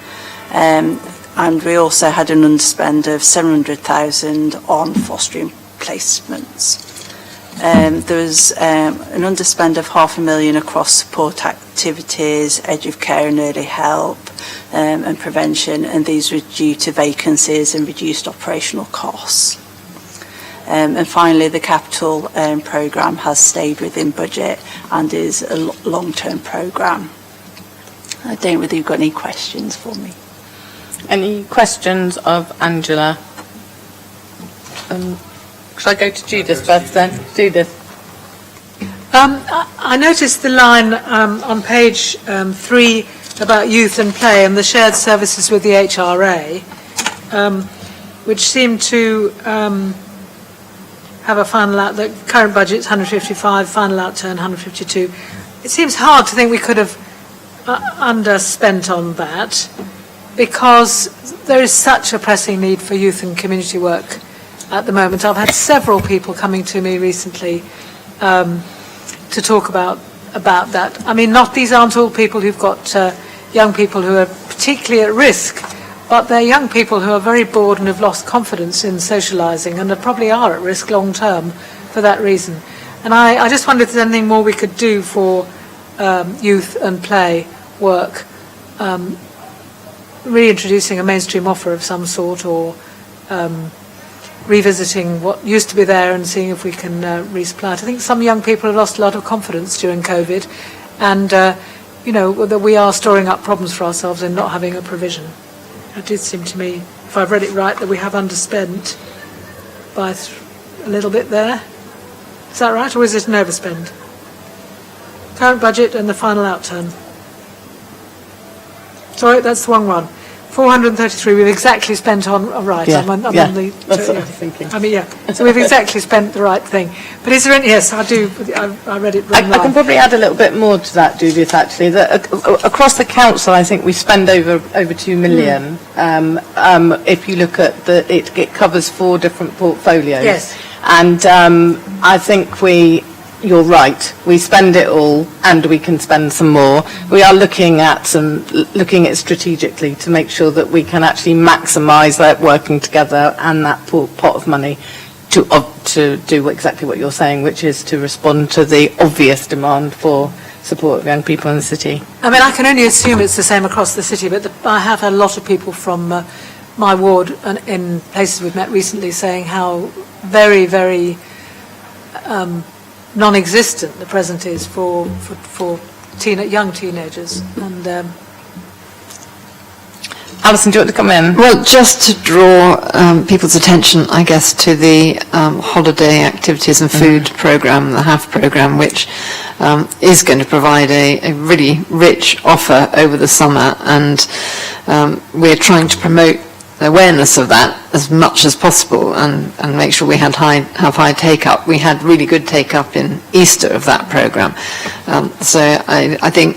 C: And we also had an underspend of 700,000 on fostering placements. There was an underspend of £500,000 across support activities, educare and early help, and prevention, and these were due to vacancies and reduced operational costs. And finally, the capital programme has stayed within budget and is a long-term programme. I don't know whether you've got any questions for me.
A: Any questions of Angela? Shall I go to Judith first then? Judith.
J: I noticed the line on page 3 about youth and play and the shared services with the HRA, which seem to have a final out. The current budget's 155, final outturn 152. It seems hard to think we could have underspent on that, because there is such a pressing need for youth and community work at the moment. I've had several people coming to me recently to talk about that. I mean, these aren't all people who've got young people who are particularly at risk, but they're young people who are very bored and have lost confidence in socialising and probably are at risk long term for that reason. And I just wondered if there's anything more we could do for youth and play work, reintroducing a mainstream offer of some sort, or revisiting what used to be there and seeing if we can resupply it. I think some young people have lost a lot of confidence during COVID, and that we are storing up problems for ourselves in not having a provision. It did seem to me, if I've read it right, that we have underspent by a little bit there. Is that right, or is it an overspend? Current budget and the final outturn. Sorry, that's the wrong one. 433 we've exactly spent on, right,
A: Yeah,
J: I'm on
A: yeah,
J: the...
A: that's what I was thinking.
J: I mean, yeah, so we've exactly spent the right thing. But is there any, yes, I read it wrong.
A: I can probably add a little bit more to that, Judith, actually. Across the council, I think we spend over 2 million. If you look at it covers 4 different portfolios.
J: Yes.
A: And I think you're right. We spend it all, and we can spend some more. We are looking at it strategically to make sure that we can actually maximise that working together and that pot of money to do exactly what you're saying, which is to respond to the obvious demand for support of young people in the city.
J: I mean, I can only assume it's the same across the city, but I have had a lot of people from my ward and in places we've met recently saying how very, very non-existent the present is for young teenagers. And
A: Alison, do you want to come in?
D: Well, just to draw people's attention, I guess, to the holiday activities and food programme, the HAF programme, which is going to provide a really rich offer over the summer, and we're trying to promote awareness of that as much as possible and make sure we have high take-up. We had really good take-up in Easter of that programme. So I think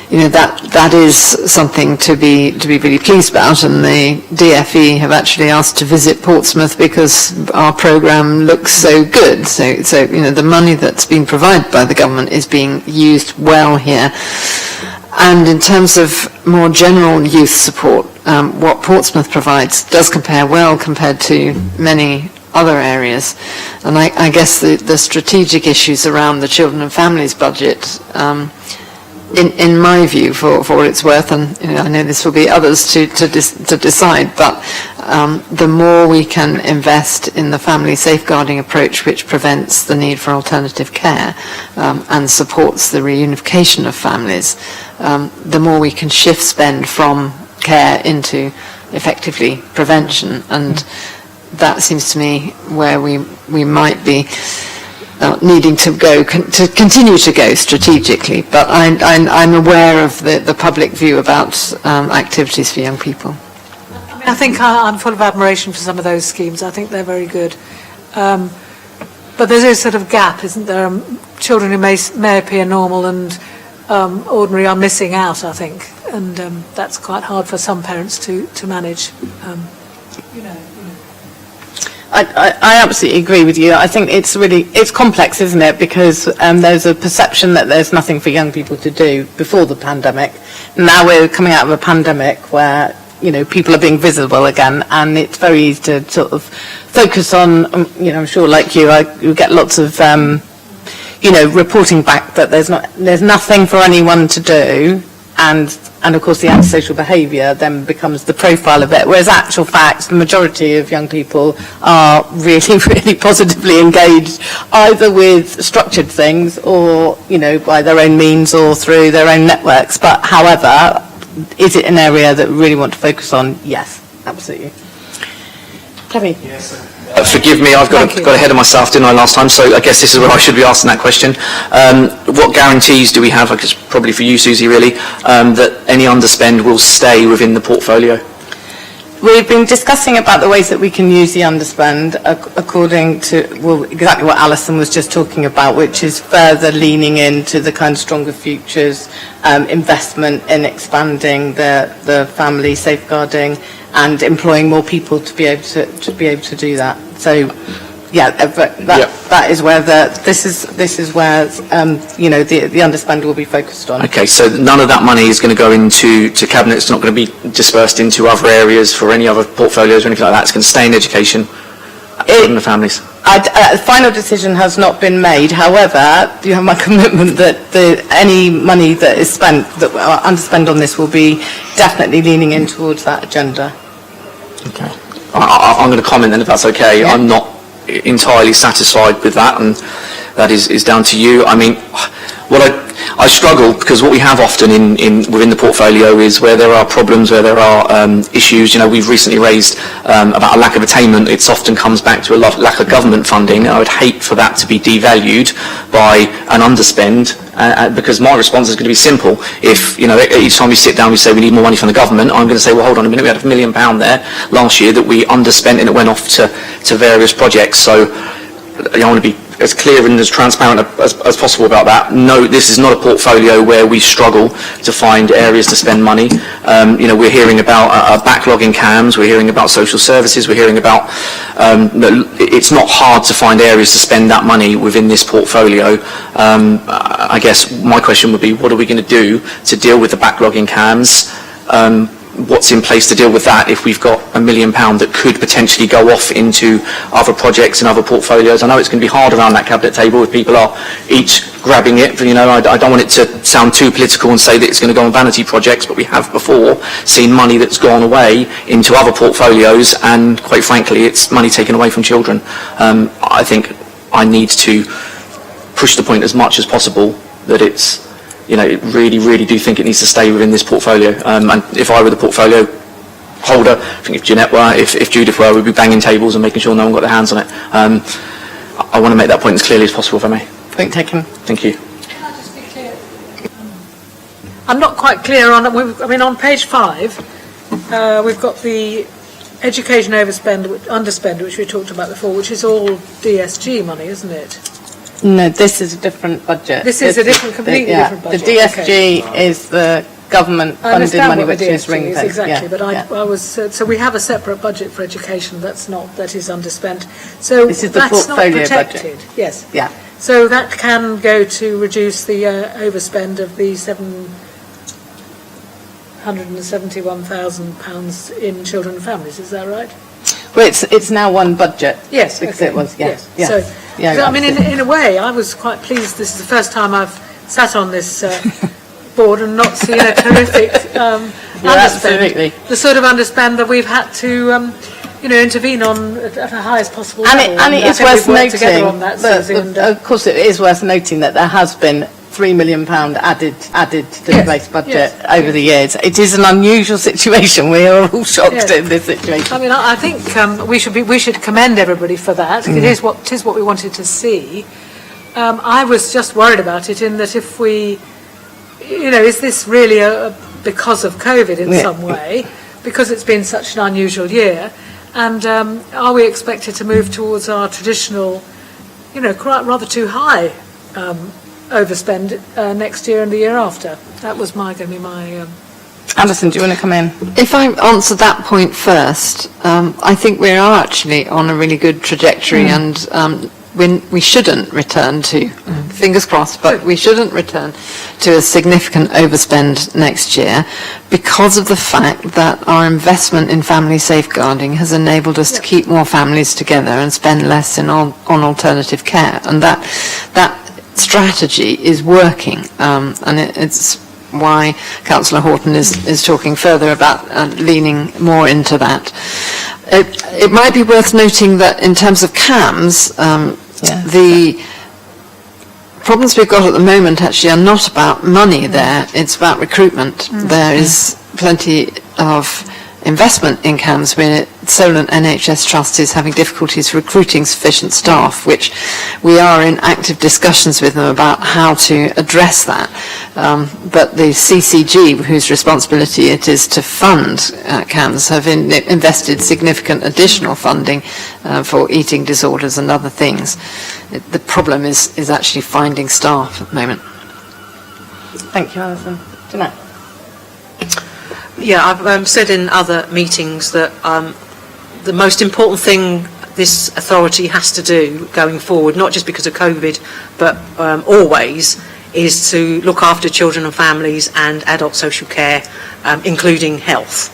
D: that is something to be really pleased about, and the DFE have actually asked to visit Portsmouth because our programme looks so good. So the money that's been provided by the government is being used well here. And in terms of more general youth support, what Portsmouth provides does compare well compared to many other areas. And I guess the strategic issues around the children and families budget, in my view, for what it's worth, and I know this will be others to decide, but the more we can invest in the family safeguarding approach, which prevents the need for alternative care and supports the reunification of families, the more we can shift spend from care into effectively prevention, and that seems to me where we might be needing to continue to go strategically. But I'm aware of the public view about activities for young people.
J: I think I'm full of admiration for some of those schemes. I think they're very good. But there's a sort of gap, isn't there? Children who may appear normal and ordinary are missing out, I think, and that's quite hard for some parents to manage.
A: I absolutely agree with you. I think it's complex, isn't it? Because there's a perception that there's nothing for young people to do before the pandemic. Now we're coming out of a pandemic where, people are being visible again, and it's very easy to sort of focus on, I'm sure like you get lots of, reporting back that there's nothing for anyone to do, and of course the antisocial behaviour then becomes the profile of it, whereas actual facts, the majority of young people are really, really positively engaged, either with structured things or, by their own means or through their own networks. But however, is it an area that we really want to focus on? Yes, absolutely. Clemmie?
B: Yes. Forgive me, I've got ahead of myself, didn't I, last time? So I guess this is where I should be asking that question. What guarantees do we have, I guess probably for you, Susie, really, that any underspend will stay within the portfolio?
A: We've been discussing about the ways that we can use the underspend according to, exactly what Alison was just talking about, which is further leaning into the kind of stronger futures, investment in expanding the family safeguarding and employing more people to be able to do that. So, that is where this is where the underspend will be focused on.
B: Okay, so none of that money is going to go into cabinet. It's not going to be dispersed into other areas for any other portfolios or anything like that. It's going to stay in education and the families.
A: The final decision has not been made. However, you have my commitment that any money that is spent, that underspend on this, will be definitely leaning in towards that agenda.
B: Okay. I'm going to comment then, if that's okay. Yeah. I'm not entirely satisfied with that, and that is down to you. I mean, I struggle because what we have often within the portfolio is where there are problems, where there are issues. We've recently raised about a lack of attainment. It often comes back to a lack of government funding. I would hate for that to be devalued by an underspend, because my response is going to be simple. If each time we sit down we say we need more money from the government, I'm going to say, well, hold on a minute, we had £1 million there last year that we underspent and it went off to various projects. So I want to be as clear and as transparent as possible about that. No, this is not a portfolio where we struggle to find areas to spend money. We're hearing about a backlog in CAMS, we're hearing about social services, we're hearing about, it's not hard to find areas to spend that money within this portfolio. I guess my question would be, what are we going to do to deal with the backlog in CAMS? What's in place to deal with that if we've got £1 million that could potentially go off into other projects and other portfolios? I know it's going to be hard around that cabinet table if people are each grabbing it. I don't want it to sound too political and say that it's going to go on vanity projects, but we have before seen money that's gone away into other portfolios, and quite frankly, it's money taken away from children. I think I need to push the point as much as possible that it's, really, really do think it needs to stay within this portfolio. And if I were the portfolio holder, I think if Jeanette were, if Judith were, we'd be banging tables and making sure no one got their hands on it. I want to make that point as clearly as possible, if I may.
A: Point taken.
B: Thank you.
J: Can I just be clear? I'm not quite clear on, on page 5, we've got the education underspend, which we talked about before, which is all DSG money, isn't it?
A: No, this is a different budget.
J: This is a completely different budget.
A: The DSG is the government-funded money, which is ring-fenced.
J: Exactly, but I was so we have a separate budget for education that is underspent. So
A: this is the
J: that's
A: portfolio
J: not protected.
A: Budget.
J: Yes.
A: Yeah.
J: So that can go to reduce the overspend of the £771,000 in children and families. Is that right?
A: Well, it's now one budget.
J: Yes,
A: because
J: okay.
A: it was. Yes.
J: So in a way, I was quite pleased. This is the first time I've sat on this board and not seen a terrific underspend.
A: Absolutely.
J: The sort of underspend that we've had to intervene on at the highest possible level.
A: And it is worth noting, of course, it is worth noting that there has been £3 million added to the base budget over the years. It is an unusual situation. We are all shocked in this situation.
J: I think we should commend everybody for that. It is what we wanted to see. I was just worried about it in that if we, is this really because of COVID in some way? Because it's been such an unusual year, and are we expected to move towards our traditional, quite rather too high overspend next year and the year after. That was going to be my...
A: Alison, do you want to come in?
D: If I answer that point first, I think we are actually on a really good trajectory, and we shouldn't return to, fingers crossed, but we shouldn't return to a significant overspend next year because of the fact that our investment in family safeguarding has enabled us to keep more families together and spend less on alternative care, and that strategy is working, and it's why Councillor Horton is talking further about leaning more into that. It might be worth noting that in terms of CAMS, the problems we've got at the moment actually are not about money there, it's about recruitment. There is plenty of investment in CAMS where Solent NHS Trust is having difficulties recruiting sufficient staff, which we are in active discussions with them about how to address that. But the CCG, whose responsibility it is to fund CAMS, have invested significant additional funding for eating disorders and other things. The problem is actually finding staff at the moment.
A: Thank you, Alison. Jeanette?
I: Yeah, I've said in other meetings that the most important thing this authority has to do going forward, not just because of COVID, but always, is to look after children and families and adult social care, including health.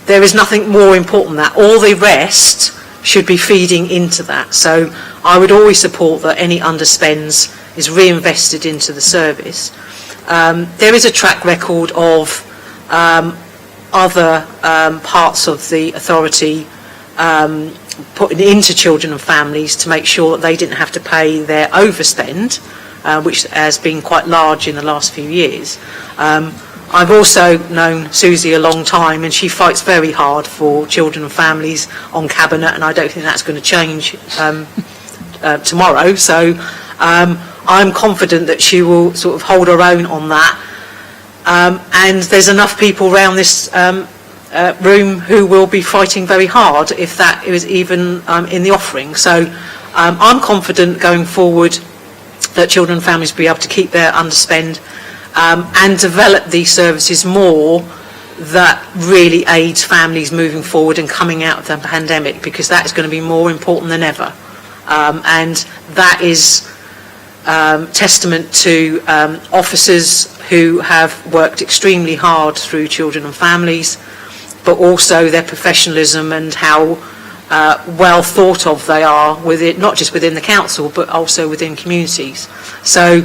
I: There is nothing more important than that. All the rest should be feeding into that. So I would always support that any underspends is reinvested into the service. There is a track record of other parts of the authority putting into children and families to make sure that they didn't have to pay their overspend, which has been quite large in the last few years. I've also known Susie a long time, and she fights very hard for children and families on Cabinet, and I don't think that's going to change tomorrow. So I'm confident that she will sort of hold her own on that. And there's enough people around this room who will be fighting very hard if that is even in the offering. So I'm confident going forward that children and families will be able to keep their underspend and develop these services more that really aids families moving forward and coming out of the pandemic, because that is going to be more important than ever. And that is testament to officers who have worked extremely hard through children and families, but also their professionalism and how well thought of they are, not just within the council, but also within communities. So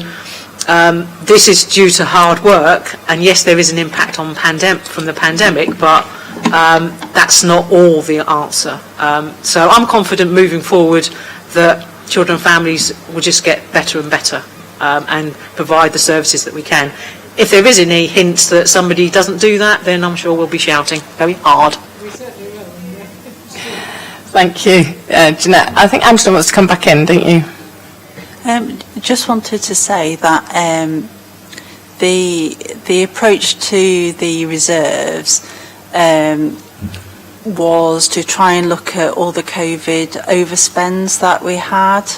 I: this is due to hard work, and yes, there is an impact on from the pandemic, but that's not all the answer. So I'm confident moving forward that children and families will just get better and better and provide the services that we can. If there is any hints that somebody doesn't do that, then I'm sure we'll be shouting very hard.
A: Thank you, Jeanette. I think Angela wants to come back in, don't you?
C: Just wanted to say that the approach to the reserves was to try and look at all the COVID overspends that we had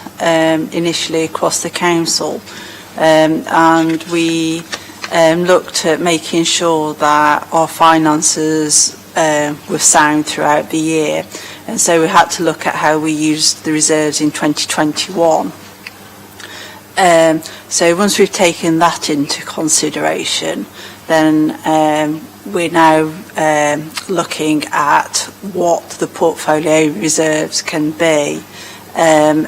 C: initially across the council, and we looked at making sure that our finances were sound throughout the year, and so we had to look at how we used the reserves in 2021. So once we've taken that into consideration, then we're now looking at what the portfolio reserves can be, and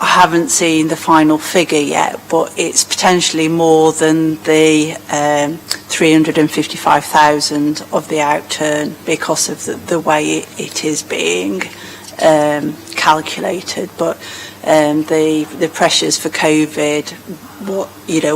C: I haven't seen the final figure yet, but it's potentially more than the 355,000 of the outturn because of the way it is being calculated. But the pressures for COVID,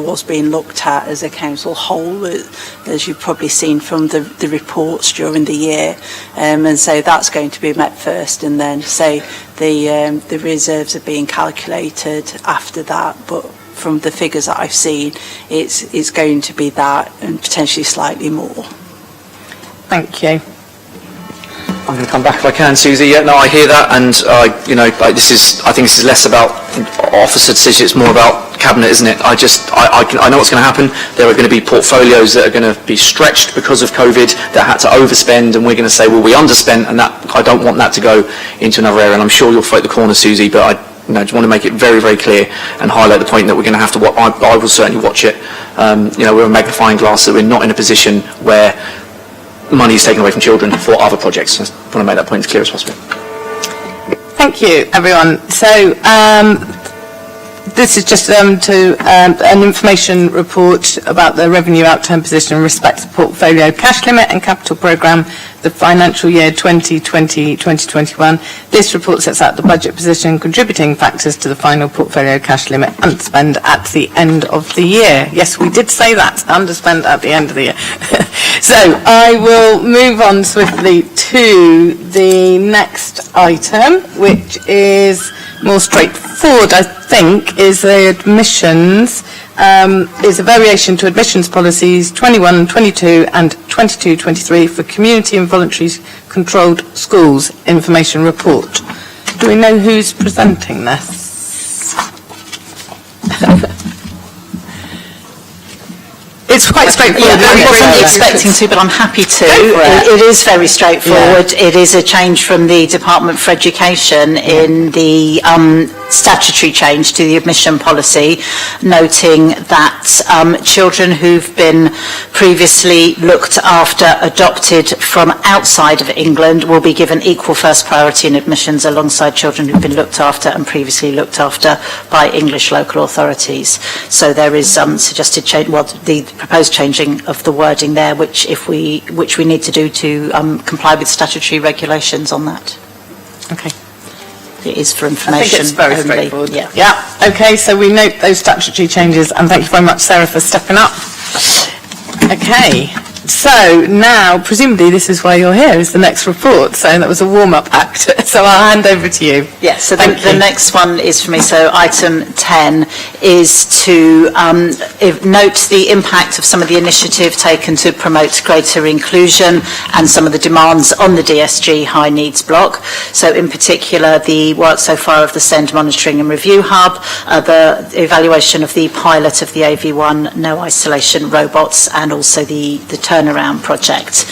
C: was being looked at as a council whole, as you've probably seen from the reports during the year, and so that's going to be met first, and then the reserves are being calculated after that. But from the figures that I've seen, it's going to be that and potentially slightly more.
A: Thank you.
B: I'm going to come back if I can, Susie. Yeah, no, I hear that, and I think this is less about officer decision. It's more about Cabinet, isn't it? I know what's going to happen. There are going to be portfolios that are going to be stretched because of COVID, that had to overspend, and we're going to say, well, we underspent, and that I don't want that to go into another area. And I'm sure you'll fight the corner, Susie, but I just want to make it very, very clear and highlight the point that we're going to have to, I will certainly watch it, with a magnifying glass, that we're not in a position where money is taken away from children for other projects. I just want to make that point as clear as possible.
A: Thank you, everyone. So this is just an information report about the revenue outturn position in respect to portfolio cash limit and capital programme, the financial year 2020-2021. This report sets out the budget position, contributing factors to the final portfolio cash limit underspend at the end of the year. Yes, we did say that, underspend at the end of the year. So I will move on swiftly to the next item, which is more straightforward, I think, is the admissions, is a variation to admissions policies 21, 22 and 22-23 for community and voluntary controlled schools information report. Do we know who's presenting this? It's quite straightforward.
C: I wasn't expecting to, but I'm happy to. It is very straightforward. Yeah. It is a change from the Department for Education in the statutory change to the admission policy, noting that children who've been previously looked after, adopted from outside of England, will be given equal first priority in admissions alongside children who've been looked after and previously looked after by English local authorities. So there is suggested change, the proposed changing of the wording there, which we need to do to comply with statutory regulations on that.
A: Okay.
C: It is for information.
A: I think it's very straightforward.
C: Yeah.
A: Okay, so we note those statutory changes, and thank you very much, Sarah, for stepping up. Okay, so now, presumably this is why you're here, is the next report. So that was a warm-up act. So I'll hand over to you.
C: Yes, so the next one is for me. So item 10 is to note the impact of some of the initiative taken to promote greater inclusion and some of the demands on the DSG high needs block. So in particular, the work so far of the SEND monitoring and review hub, the evaluation of the pilot of the AV1 no isolation robots, and also the turnaround project.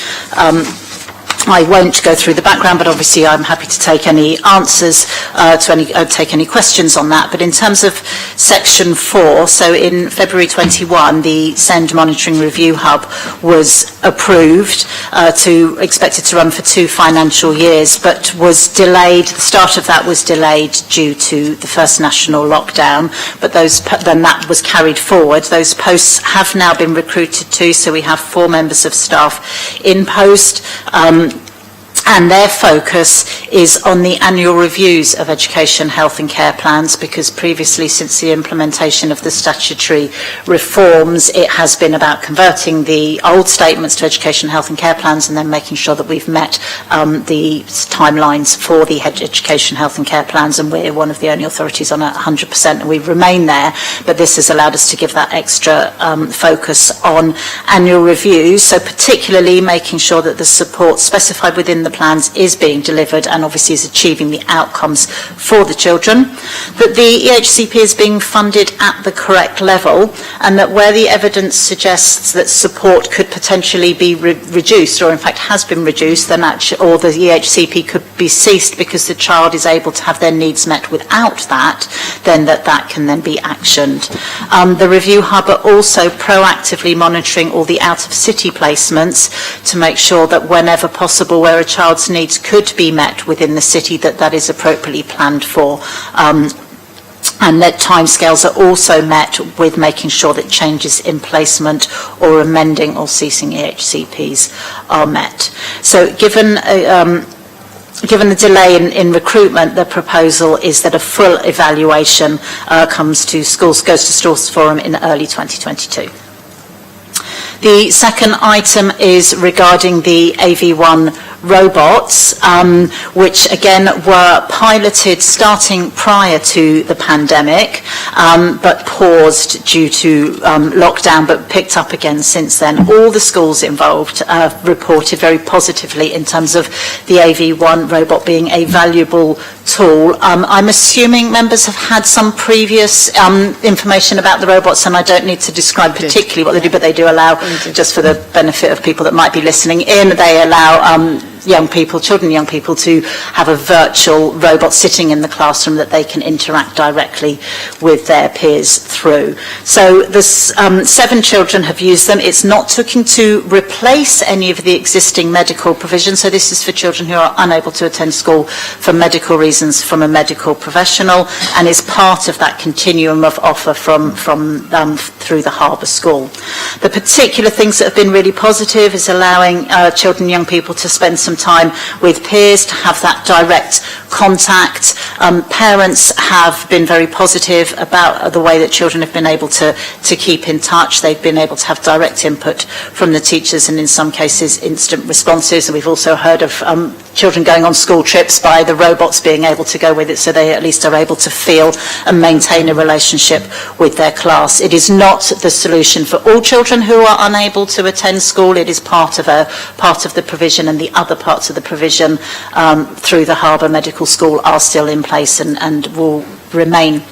C: I won't go through the background, but obviously I'm happy to take any answers take any questions on that. But in terms of section 4, so in February 21, the SEND Monitoring Review Hub was approved, expected to run for 2 financial years, but was delayed. The start of that was delayed due to the first national lockdown, but then that was carried forward. Those posts have now been recruited too, so we have 4 members of staff in post. And their focus is on the annual reviews of education, health and care plans, because previously, since the implementation of the statutory reforms, it has been about converting the old statements to education, health and care plans, and then making sure that we've met the timelines for the education, health and care plans, and we're one of the only authorities on 100%, and we remain there. But this has allowed us to give that extra focus on annual reviews, so particularly making sure that the support specified within the plans is being delivered and obviously is achieving the outcomes for the children, that the EHCP is being funded at the correct level, and that where the evidence suggests that support could potentially be reduced, or in fact has been reduced, then or the EHCP could be ceased because the child is able to have their needs met without that, then that can then be actioned. The Review Hub are also proactively monitoring all the out-of-city placements to make sure that whenever possible, where a child's needs could be met within the city, that is appropriately planned for. And that timescales are also met with making sure that changes in placement or amending or ceasing EHCPs are met. So given the delay in recruitment, the proposal is that a full evaluation goes to Schools Forum in early 2022. The second item is regarding the AV1
K: robots, which again were piloted starting prior to the pandemic, but paused due to lockdown, but picked up again since then. All the schools involved reported very positively in terms of the AV1 robot being a valuable tool. I'm assuming members have had some previous information about the robots, and I don't need to describe particularly what they do, but they do allow, just for the benefit of people that might be listening in, they allow children and young people to have a virtual robot sitting in the classroom that they can interact directly with their peers through. So there's 7 children have used them. It's not looking to replace any of the existing medical provision, so this is for children who are unable to attend school for medical reasons from a medical professional, and is part of that continuum of offer from through the Harbour School. The particular things that have been really positive is allowing children and young people to spend some time with peers, to have that direct contact. Parents have been very positive about the way that children have been able to keep in touch. They've been able to have direct input from the teachers, and in some cases instant responses. And we've also heard of children going on school trips by the robots being able to go with it, so they at least are able to feel and maintain a relationship with their class. It is not the solution for all children who are unable to attend school. It is part of the provision, and the other parts of the provision through the Harbour Medical School are still in place and will remain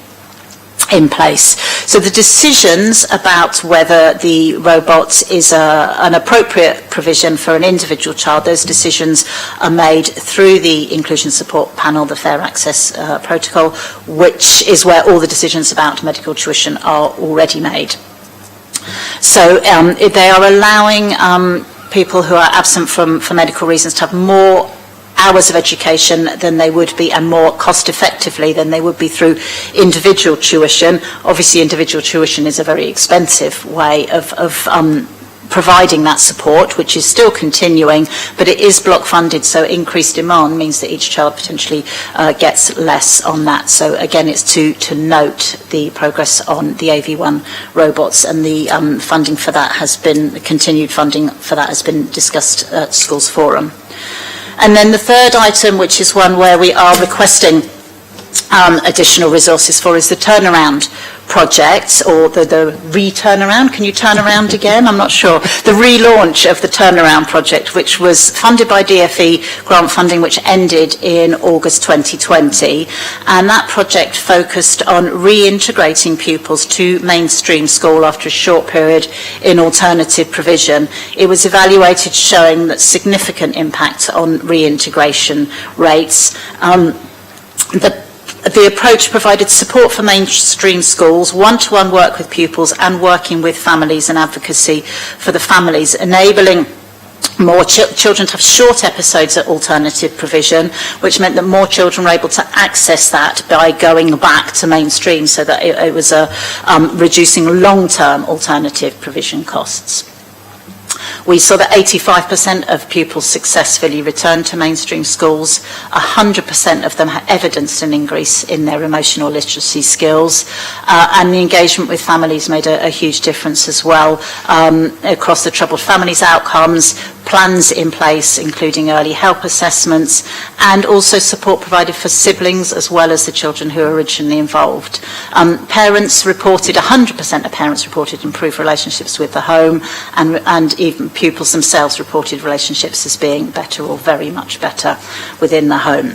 K: in place. So the decisions about whether the robot is an appropriate provision for an individual child, those decisions are made through the Inclusion Support Panel, the Fair Access Protocol, which is where all the decisions about medical tuition are already made. So they are allowing people who are absent for medical reasons to have more hours of education than they would be, and more cost effectively than they would be through individual tuition. Obviously individual tuition is a very expensive way of providing that support, which is still continuing, but it is block funded, so increased demand means that each child potentially gets less on that. So again, it's to note the progress on the AV1 robots, and the funding for that has been, continued funding for that has been discussed at Schools Forum. And then the third item, which is one where we are requesting additional resources for, is the turnaround project, or the re-turnaround. Can you turn around again? I'm not sure. The relaunch of the turnaround project, which was funded by DFE grant funding, which ended in August 2020. And that project focused on reintegrating pupils to mainstream school after a short period in alternative provision. It was evaluated, showing that significant impact on reintegration rates. The approach provided support for mainstream schools, one-to-one work with pupils, and working with families and advocacy for the families, enabling more children to have short episodes at alternative provision, which meant that more children were able to access that by going back to mainstream, so that it was reducing long-term alternative provision costs. We saw that 85% of pupils successfully returned to mainstream schools. 100% of them had evidenced an increase in their emotional literacy skills, and the engagement with families made a huge difference as well. Across the troubled families outcomes, plans in place, including early help assessments, and also support provided for siblings as well as the children who were originally involved. Parents reported, 100% of parents reported improved relationships with the home, and even pupils themselves reported relationships as being better or very much better within the home.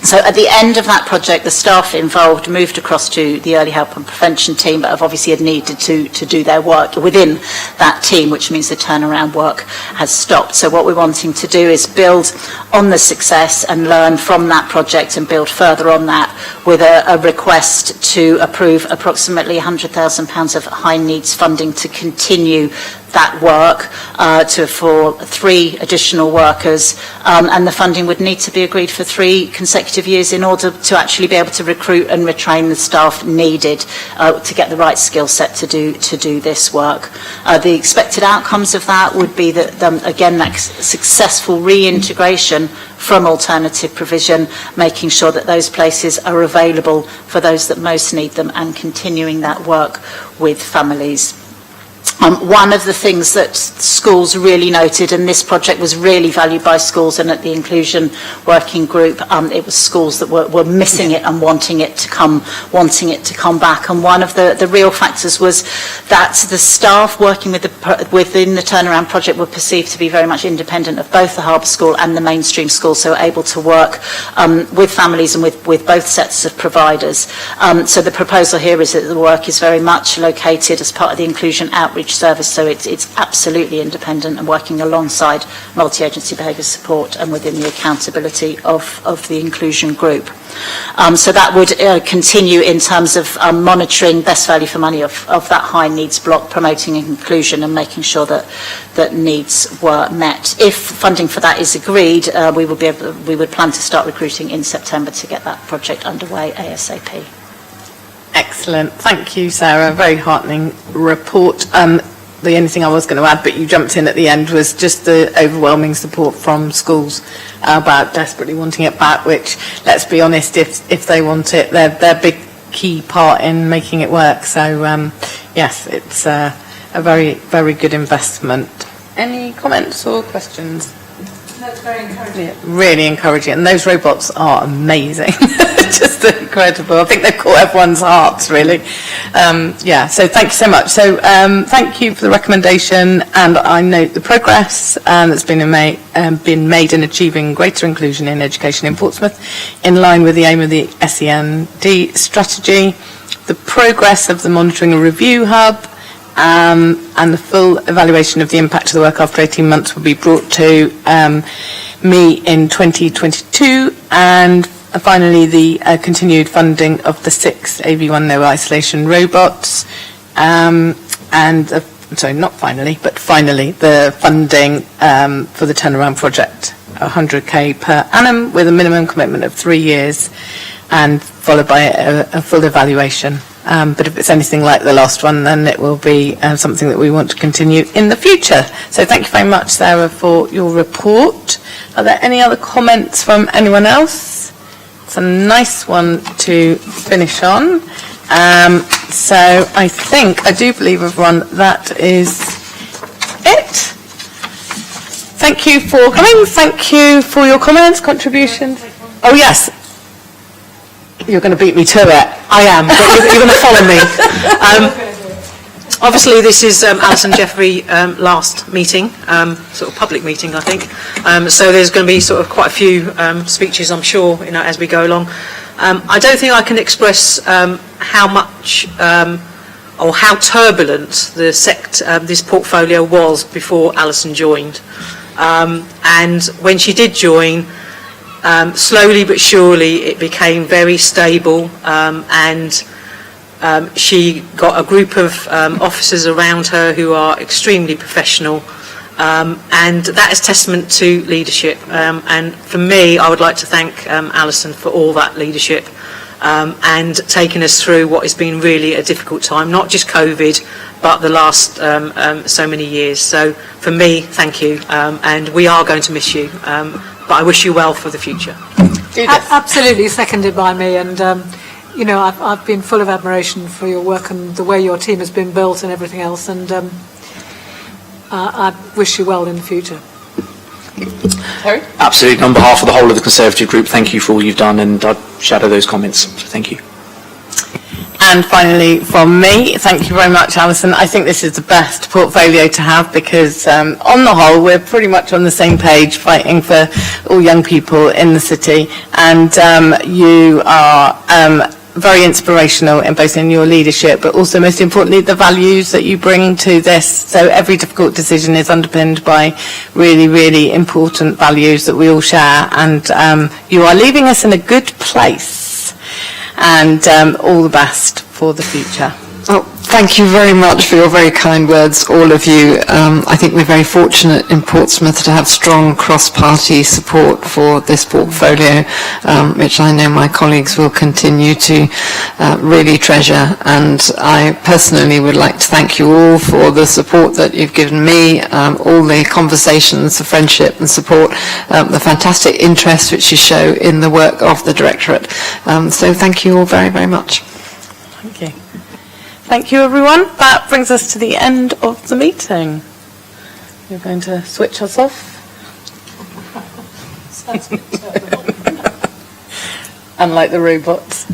K: So at the end of that project, the staff involved moved across to the early help and prevention team, but have obviously had needed to do their work within that team, which means the turnaround work has stopped. So what we're wanting to do is build on the success and learn from that project and build further on that, with a request to approve approximately £100,000 of high needs funding to continue that work for 3 additional workers, and the funding would need to be agreed for 3 consecutive years in order to actually be able to recruit and retrain the staff needed to get the right skill set to do this work. The expected outcomes of that would be that, again, that successful reintegration from alternative provision, making sure that those places are available for those that most need them, and continuing that work with families. One of the things that schools really noted, and this project was really valued by schools, and at the Inclusion Working Group, it was schools that were missing it and wanting it to come back. And one of the real factors was that the staff working within the turnaround project were perceived to be very much independent of both the Harbour School and the mainstream school, so able to work with families and with both sets of providers. So the proposal here is that the work is very much located as part of the Inclusion Outreach Service, so it's absolutely independent and working alongside multi-agency behaviour support and within the accountability of the inclusion group. So that would continue in terms of monitoring best value for money of that high needs block, promoting inclusion and making sure that needs were met. If funding for that is agreed, we would plan to start recruiting in September to get that project underway ASAP.
A: Excellent. Thank you, Sarah. Very heartening report. The only thing I was going to add, but you jumped in at the end, was just the overwhelming support from schools about desperately wanting it back, which, let's be honest, if they want it, they're a big key part in making it work. So, yes, it's a very, very good investment. Any comments or questions?
J: That's very encouraging.
A: Yeah, really encouraging. And those robots are amazing. Just incredible. I think they've caught everyone's hearts, really. So thank you so much. So thank you for the recommendation, and I note the progress that's been made in achieving greater inclusion in education in Portsmouth, in line with the aim of the SEND strategy, the progress of the monitoring and review hub, and the full evaluation of the impact of the work after 18 months will be brought to me in 2022, and finally the continued funding of the 6 AV1 no isolation robots, finally the funding for the turnaround project, 100k per annum with a minimum commitment of 3 years, and followed by a full evaluation. But if it's anything like the last one, then it will be something that we want to continue in the future. So thank you very much, Sarah, for your report. Are there any other comments from anyone else? It's a nice one to finish on. So I do believe, everyone, that is it. Thank you for coming. Thank you for your comments, contributions. Oh, yes. You're going to beat me to it.
I: I am, but you're going to follow me. Obviously, this is Alison Jeffrey last meeting, sort of public meeting, I think. So there's going to be sort of quite a few speeches, I'm sure, as we go along. I don't think I can express how much or how turbulent this portfolio was before Alison joined. And when she did join, slowly but surely it became very stable, and she got a group of officers around her who are extremely professional, and that is testament to leadership. And for me, I would like to thank Alison for all that leadership, and taking us through what has been really a difficult time, not just COVID, but the last so many years. So for me, thank you, and we are going to miss you. But I wish you well for the future.
J: Absolutely seconded by me, and I've been full of admiration for your work and the way your team has been built and everything else, and I wish you well in the future.
A: Terry?
B: Absolutely. On behalf of the whole of the Conservative Group, thank you for all you've done, and I shadow those comments. So thank you.
A: And finally, from me, thank you very much, Alison. I think this is the best portfolio to have because, on the whole, we're pretty much on the same page fighting for all young people in the city. And you are very inspirational in both in your leadership, but also, most importantly, the values that you bring to this. So every difficult decision is underpinned by really, really important values that we all share. And you are leaving us in a good place. And all the best for the future.
D: Oh, thank you very much for your very kind words, all of you. I think we're very fortunate in Portsmouth to have strong cross-party support for this portfolio, which I know my colleagues will continue to really treasure. And I personally would like to thank you all for the support that you've given me, all the conversations, the friendship and support, the fantastic interest which you show in the work of the Directorate. So thank you all very, very much.
A: Thank you. Thank you, everyone. That brings us to the end of the meeting. You're going to switch us off? Unlike the robots.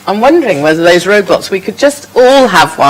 A: I'm wondering whether those robots, we could just all have one.